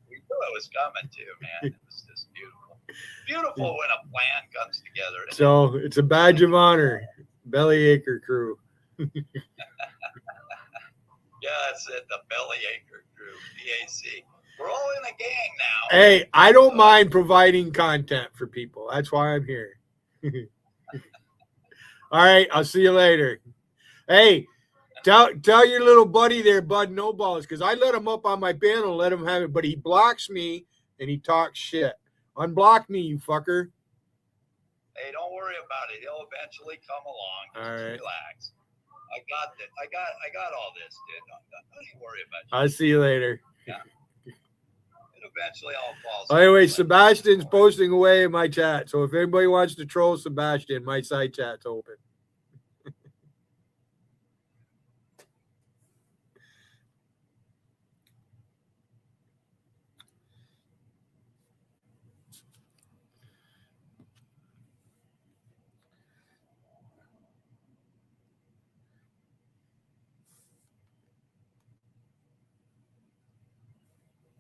We knew it was coming too, man. It was just beautiful. Beautiful when a plan comes together. So it's a badge of honor, Bellyacre crew. Yeah, that's it. The Bellyacre crew, BAC. We're all in a gang now. Hey, I don't mind providing content for people. That's why I'm here. All right, I'll see you later. Hey, tell your little buddy there, Bud No Balls, because I let him up on my panel, let him have it, but he blocks me and he talks shit. Unblock me, you fucker. Hey, don't worry about it. He'll eventually come along. Just all right. Relax. I got all this, dude. Don't even worry about it. I'll see you later. Yeah. And eventually I'll fall. Anyway, Sebastian's posting away in my chat. So if anybody wants to troll Sebastian, my side chat's open.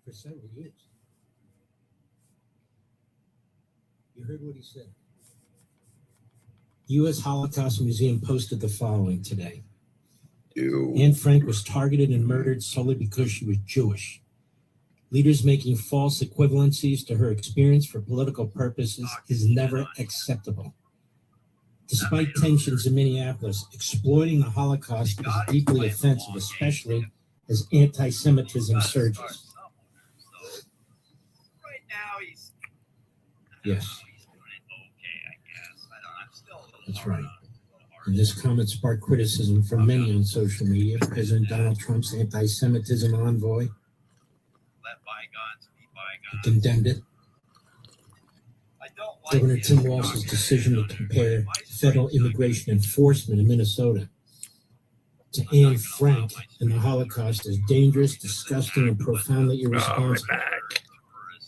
For several years. You heard what he said. U.S. Holocaust Museum posted the following today. Anne Frank was targeted and murdered solely because she was Jewish. Leaders making false equivalencies to her experience for political purposes is never acceptable. Despite tensions in Minneapolis, exploiting the Holocaust is deeply offensive, especially as anti-Semitism surges. Yes. That's right. And this comment sparked criticism from many on social media. President Donald Trump's anti-Semitism envoy condemned it. Governor Tim Walz's decision to compare federal immigration enforcement in Minnesota to Anne Frank and the Holocaust is dangerous, disgusting, and profoundly irresponsible,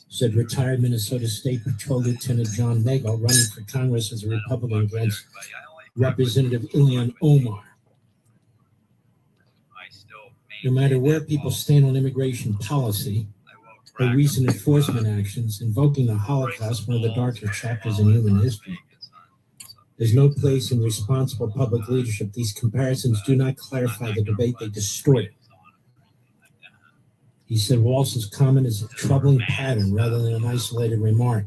said retired Minnesota State Patrol Lieutenant John Nagel, running for Congress as a Republican against Representative Ilhan Omar. No matter where people stand on immigration policy or recent enforcement actions, invoking the Holocaust, one of the darker chapters in human history, there's no place in responsible public leadership. These comparisons do not clarify the debate, they distort it. He said Walz's comment is a troubling pattern rather than an isolated remark.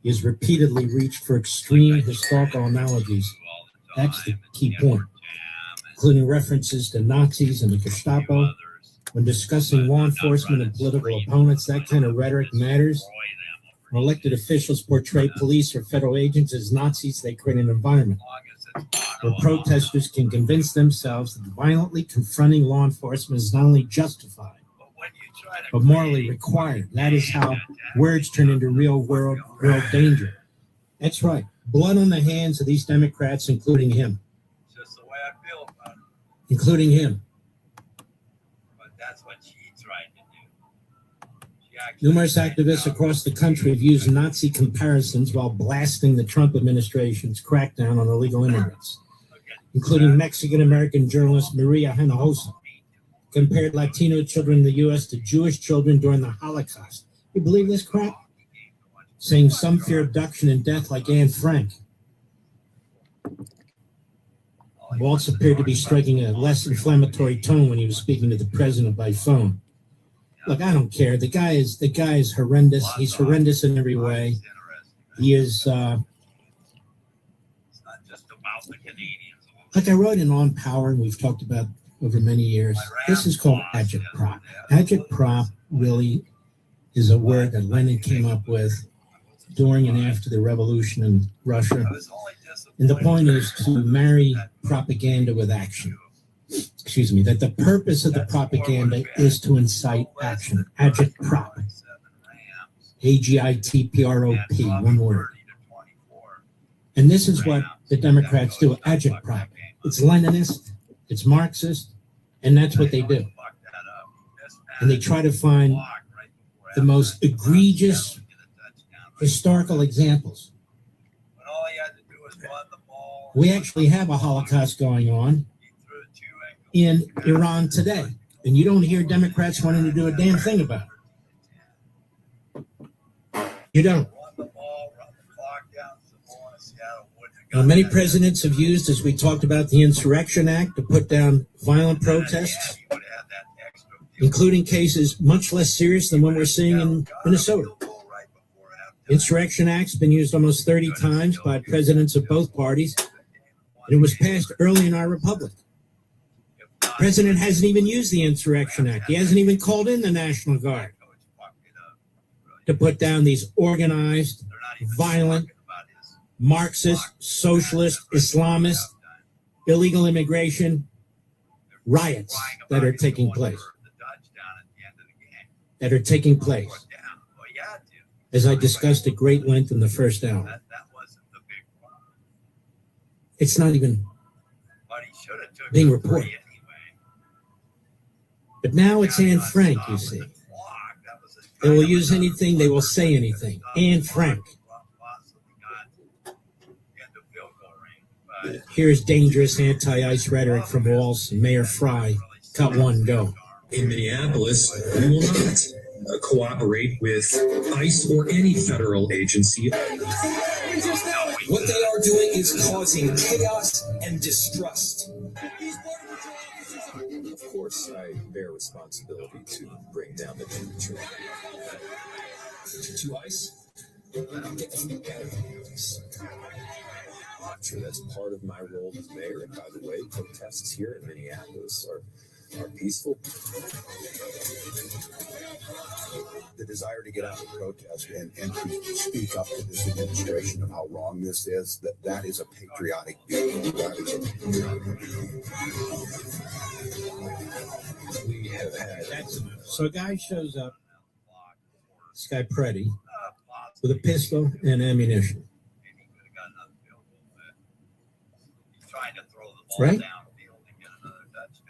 He has repeatedly reached for extreme historical analogies. That's the key point, including references to Nazis and the Gestapo. When discussing law enforcement and political opponents, that kind of rhetoric matters. When elected officials portray police or federal agents as Nazis, they create an environment where protesters can convince themselves that violently confronting law enforcement is not only justified, but morally required. That is how words turn into real world danger. That's right. Blood on the hands of these Democrats, including him. Just the way I feel about it. Including him. But that's what she's trying to do. Numerous activists across the country have used Nazi comparisons while blasting the Trump administration's crackdown on illegal immigrants, including Mexican-American journalist Maria Hinojosa, compared Latino children in the U.S. to Jewish children during the Holocaust. You believe this crap? Saying some fear abduction and death like Anne Frank. Walz appeared to be striking a less inflammatory tone when he was speaking to the president by phone. Look, I don't care. The guy is horrendous. He's horrendous in every way. He is like I wrote in On Power, and we've talked about over many years. This is called agitprop. Agitprop really is a word that Lenin came up with during and after the revolution in Russia. And the point is to marry propaganda with action. Excuse me, that the purpose of the propaganda is to incite action. Agitprop. A-G-I-T-P-R-O-P, one word. And this is what the Democrats do, agitprop. It's Leninist, it's Marxist, and that's what they do. And they try to find the most egregious historical examples. We actually have a Holocaust going on in Iran today, and you don't hear Democrats wanting to do a damn thing about it. You don't. Now, many presidents have used, as we talked about, the Insurrection Act to put down violent protests, including cases much less serious than what we're seeing in Minnesota. Insurrection Act's been used almost 30 times by presidents of both parties, and it was passed early in our republic. The president hasn't even used the Insurrection Act. He hasn't even called in the National Guard to put down these organized, violent, Marxist, socialist, Islamist, illegal immigration riots that are taking place. As I discussed at great length in the first hour. It's not even being reported. But now it's Anne Frank, you see. They will use anything, they will say anything. Anne Frank. Here's dangerous anti-ICE rhetoric from Walz and Mayor Fry. Cut one, go. In Minneapolis, we will not cooperate with ICE or any federal agency. What they are doing is causing chaos and distrust. Of course, I bear responsibility to bring down the temperature. To ICE? I'm sure that's part of my role as mayor. And by the way, protests here in Minneapolis are peaceful. The desire to get out and protest and to speak up to this administration of how wrong this is, that is a patriotic view. We have had. So a guy shows up, this guy Preddy, with a pistol and ammunition. Right?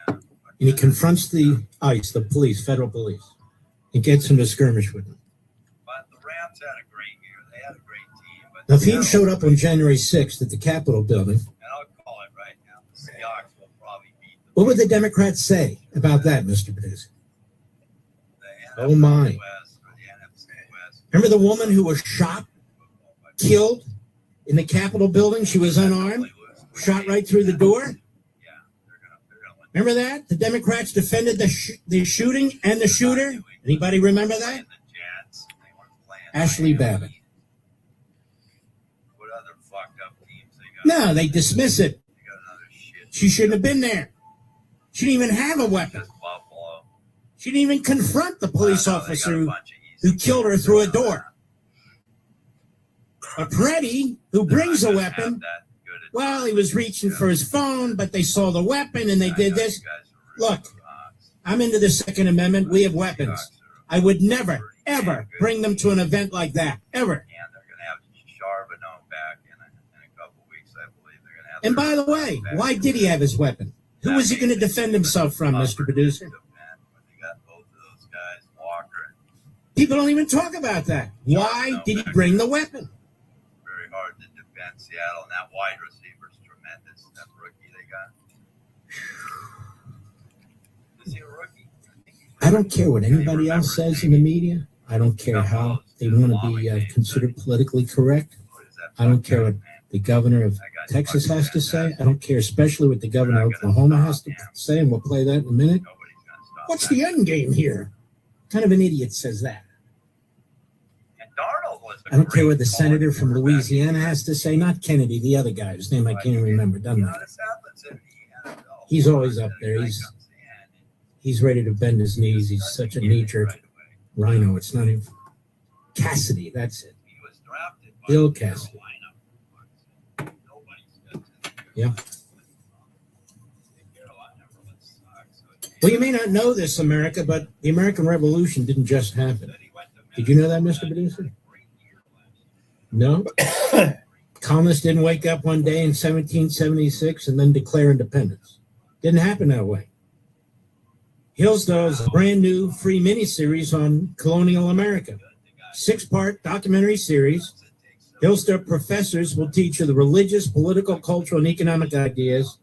And he confronts the ICE, the police, federal police, and gets him to skirmish with them. But the Rams had a great year. They had a great team. But Now, if he showed up on January 6th at the Capitol building, and I'll call it right now, the Seahawks will probably beat them. what would the Democrats say about that, Mr. Producer? Oh, my. Remember the woman who was shot, killed in the Capitol building? She was unarmed, shot right through the door. Remember that? The Democrats defended the shooting and the shooter. Anybody remember that? Ashley Babbitt. No, they dismiss it. She shouldn't have been there. She didn't even have a weapon. She didn't even confront the police officer who killed her through a door. But Preddy, who brings a weapon, well, he was reaching for his phone, but they saw the weapon and they did this. Look, I'm into the Second Amendment. We have weapons. I would never, ever bring them to an event like that, ever. And by the way, why did he have his weapon? Who was he going to defend himself from, Mr. Producer? People don't even talk about that. Why did he bring the weapon? Very hard to defend Seattle, and that wide receiver is tremendous. That rookie they got. Is he a rookie? I don't care what anybody else says in the media. I don't care how they want to be considered politically correct. I don't care what the governor of Texas has to say. I don't care especially what the governor of Oklahoma has to say, and we'll play that in a minute. What's the end game here? kind of an idiot says that? And Darnold was I don't care what the senator from Louisiana has to say, not Kennedy, the other guy, whose name I can't even remember, doesn't matter. He's always up there. He's ready to bend his knees. He's such a knee-jerk rhino. It's not even Cassidy, that's it. Bill Cassidy. Yeah. Well, you may not know this, America, but the American Revolution didn't just happen. Did you know that, Mr. Producer? No? Colonists didn't wake up one day in 1776 and then declare independence. Didn't happen that way. Hillsdale's brand new free miniseries on colonial America. 6-part documentary series. Hillsdale professors will teach you the religious, political, cultural, and economic ideas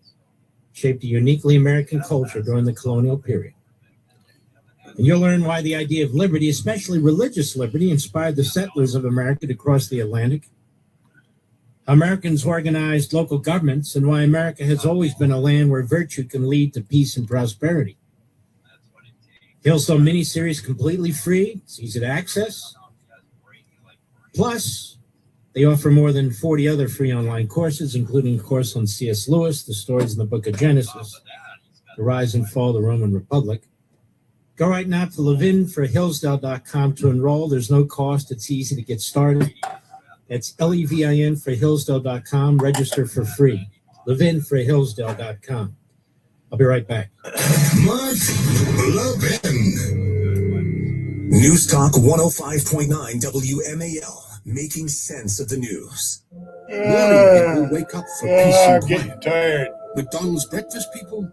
shaped a uniquely American culture during the colonial period. And you'll learn why the idea of liberty, especially religious liberty, inspired the settlers of America to cross the Atlantic. Americans organized local governments, and why America has always been a land where virtue can lead to peace and prosperity. Hillsdale miniseries completely free. It's easy to access. Plus, they offer more than 40 other free online courses, including a course on C.S. Lewis, the stories in the book of Genesis, the rise and fall of the Roman Republic. Go right now to levinforhillsdale.com to enroll. There's no cost. It's easy to get started. That's LEVIN for Hillsdale.com. Register for free. levinforhillsdale.com. I'll be right back. Mark Levin. News Talk 105.9 WMAL. Making sense of the news. Morning people wake up for peace and getting quiet. tired. McDonald's breakfast people,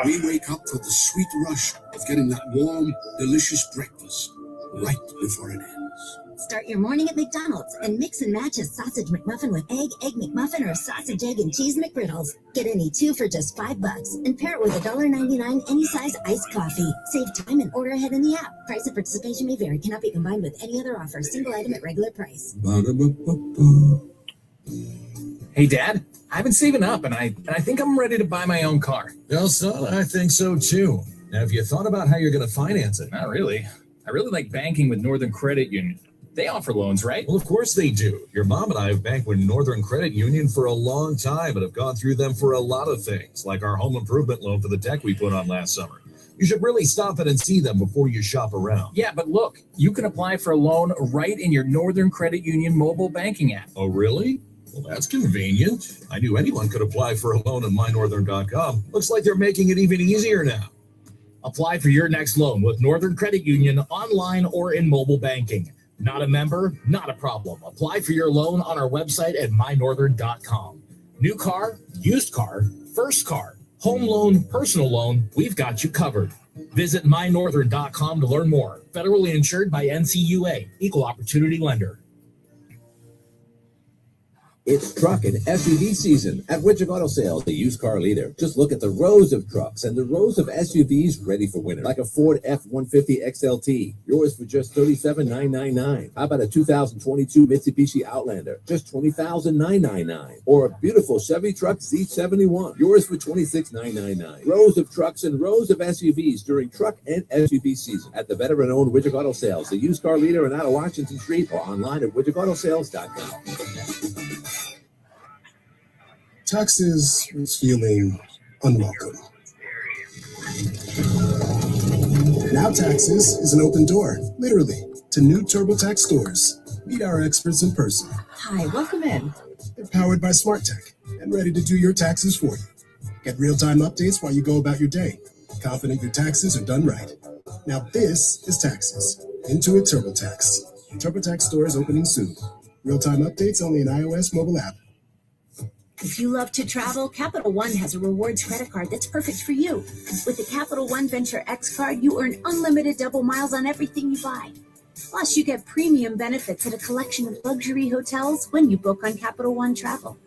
we wake up for the sweet rush of getting that warm, delicious breakfast right before it ends. Start your morning at McDonald's and mix and match a sausage McMuffin with egg McMuffin, or sausage, egg, and cheese McGriddles. Get any 2 for just $5 and pair it with $1.99 any size iced coffee. Save time and order ahead in the app. Price and participation may vary. Cannot be combined with any other offer. Single item at regular price. Hey, Dad, I've been saving up, and I think I'm ready to buy my own car. Well, son, I think so too. Now, have you thought about how you're going to finance it? Not really. I really like banking with Northern Credit Union. They offer loans, right? Well, of course they do. Your mom and I have banked with Northern Credit Union for a long time and have gone through them for a lot of things, like our home improvement loan for the deck we put on last summer. You should really stop in and see them before you shop around. Yeah, but look, you can apply for a loan right in your Northern Credit Union mobile banking app. Oh, really? Well, that's convenient. I knew anyone could apply for a loan on mynorthern.com. Looks like they're making it even easier now. Apply for your next loan with Northern Credit Union online or in mobile banking. Not a member? Not a problem. Apply for your loan on our website at mynorthern.com. New car, used car, first car, home loan, personal loan, we've got you covered. Visit mynorthern.com to learn more. Federally insured by NCUA, Equal Opportunity Lender. It's truck and SUV season at Widget Auto Sales, the used car leader. Just look at the rows of trucks and the rows of SUVs ready for winter, like a Ford F-150 XLT, yours for just $37,999. How about a 2022 Mitsubishi Outlander, just $20,999? Or a beautiful Chevy truck Z71, yours for $26,999. Rows of trucks and rows of SUVs during truck and SUV season at the veteran-owned Widget Auto Sales, the used car leader, and out of Washington Street, or online at widgetautosales.com. Taxes was feeling unwelcome. Now Taxes is an open door, literally, to new TurboTax stores. Meet our experts in person. Hi, welcome in. They're powered by SmartTech and ready to do your taxes for you. Get real-time updates while you go about your day. Confident your taxes are done right. Now this is Taxes. Intuit TurboTax. TurboTax stores opening soon. Real-time updates only in iOS mobile app. If you love to travel, Capital One has a rewards credit card that's perfect for you. With the Capital One Venture X card, you earn unlimited double miles on everything you buy. Plus, you get premium benefits at a collection of luxury hotels when you book on Capital One Travel.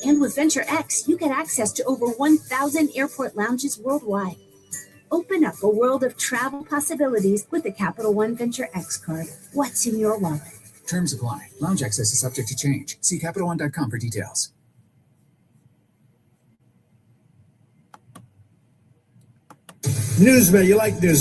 And with Venture X, you get access to over 1,000 airport lounges worldwide. Open up a world of travel possibilities with the Capital One Venture X card. What's in your wallet? Terms apply. Lounge access is subject to change. See CapitalOne.com for details. Newsman, you like news?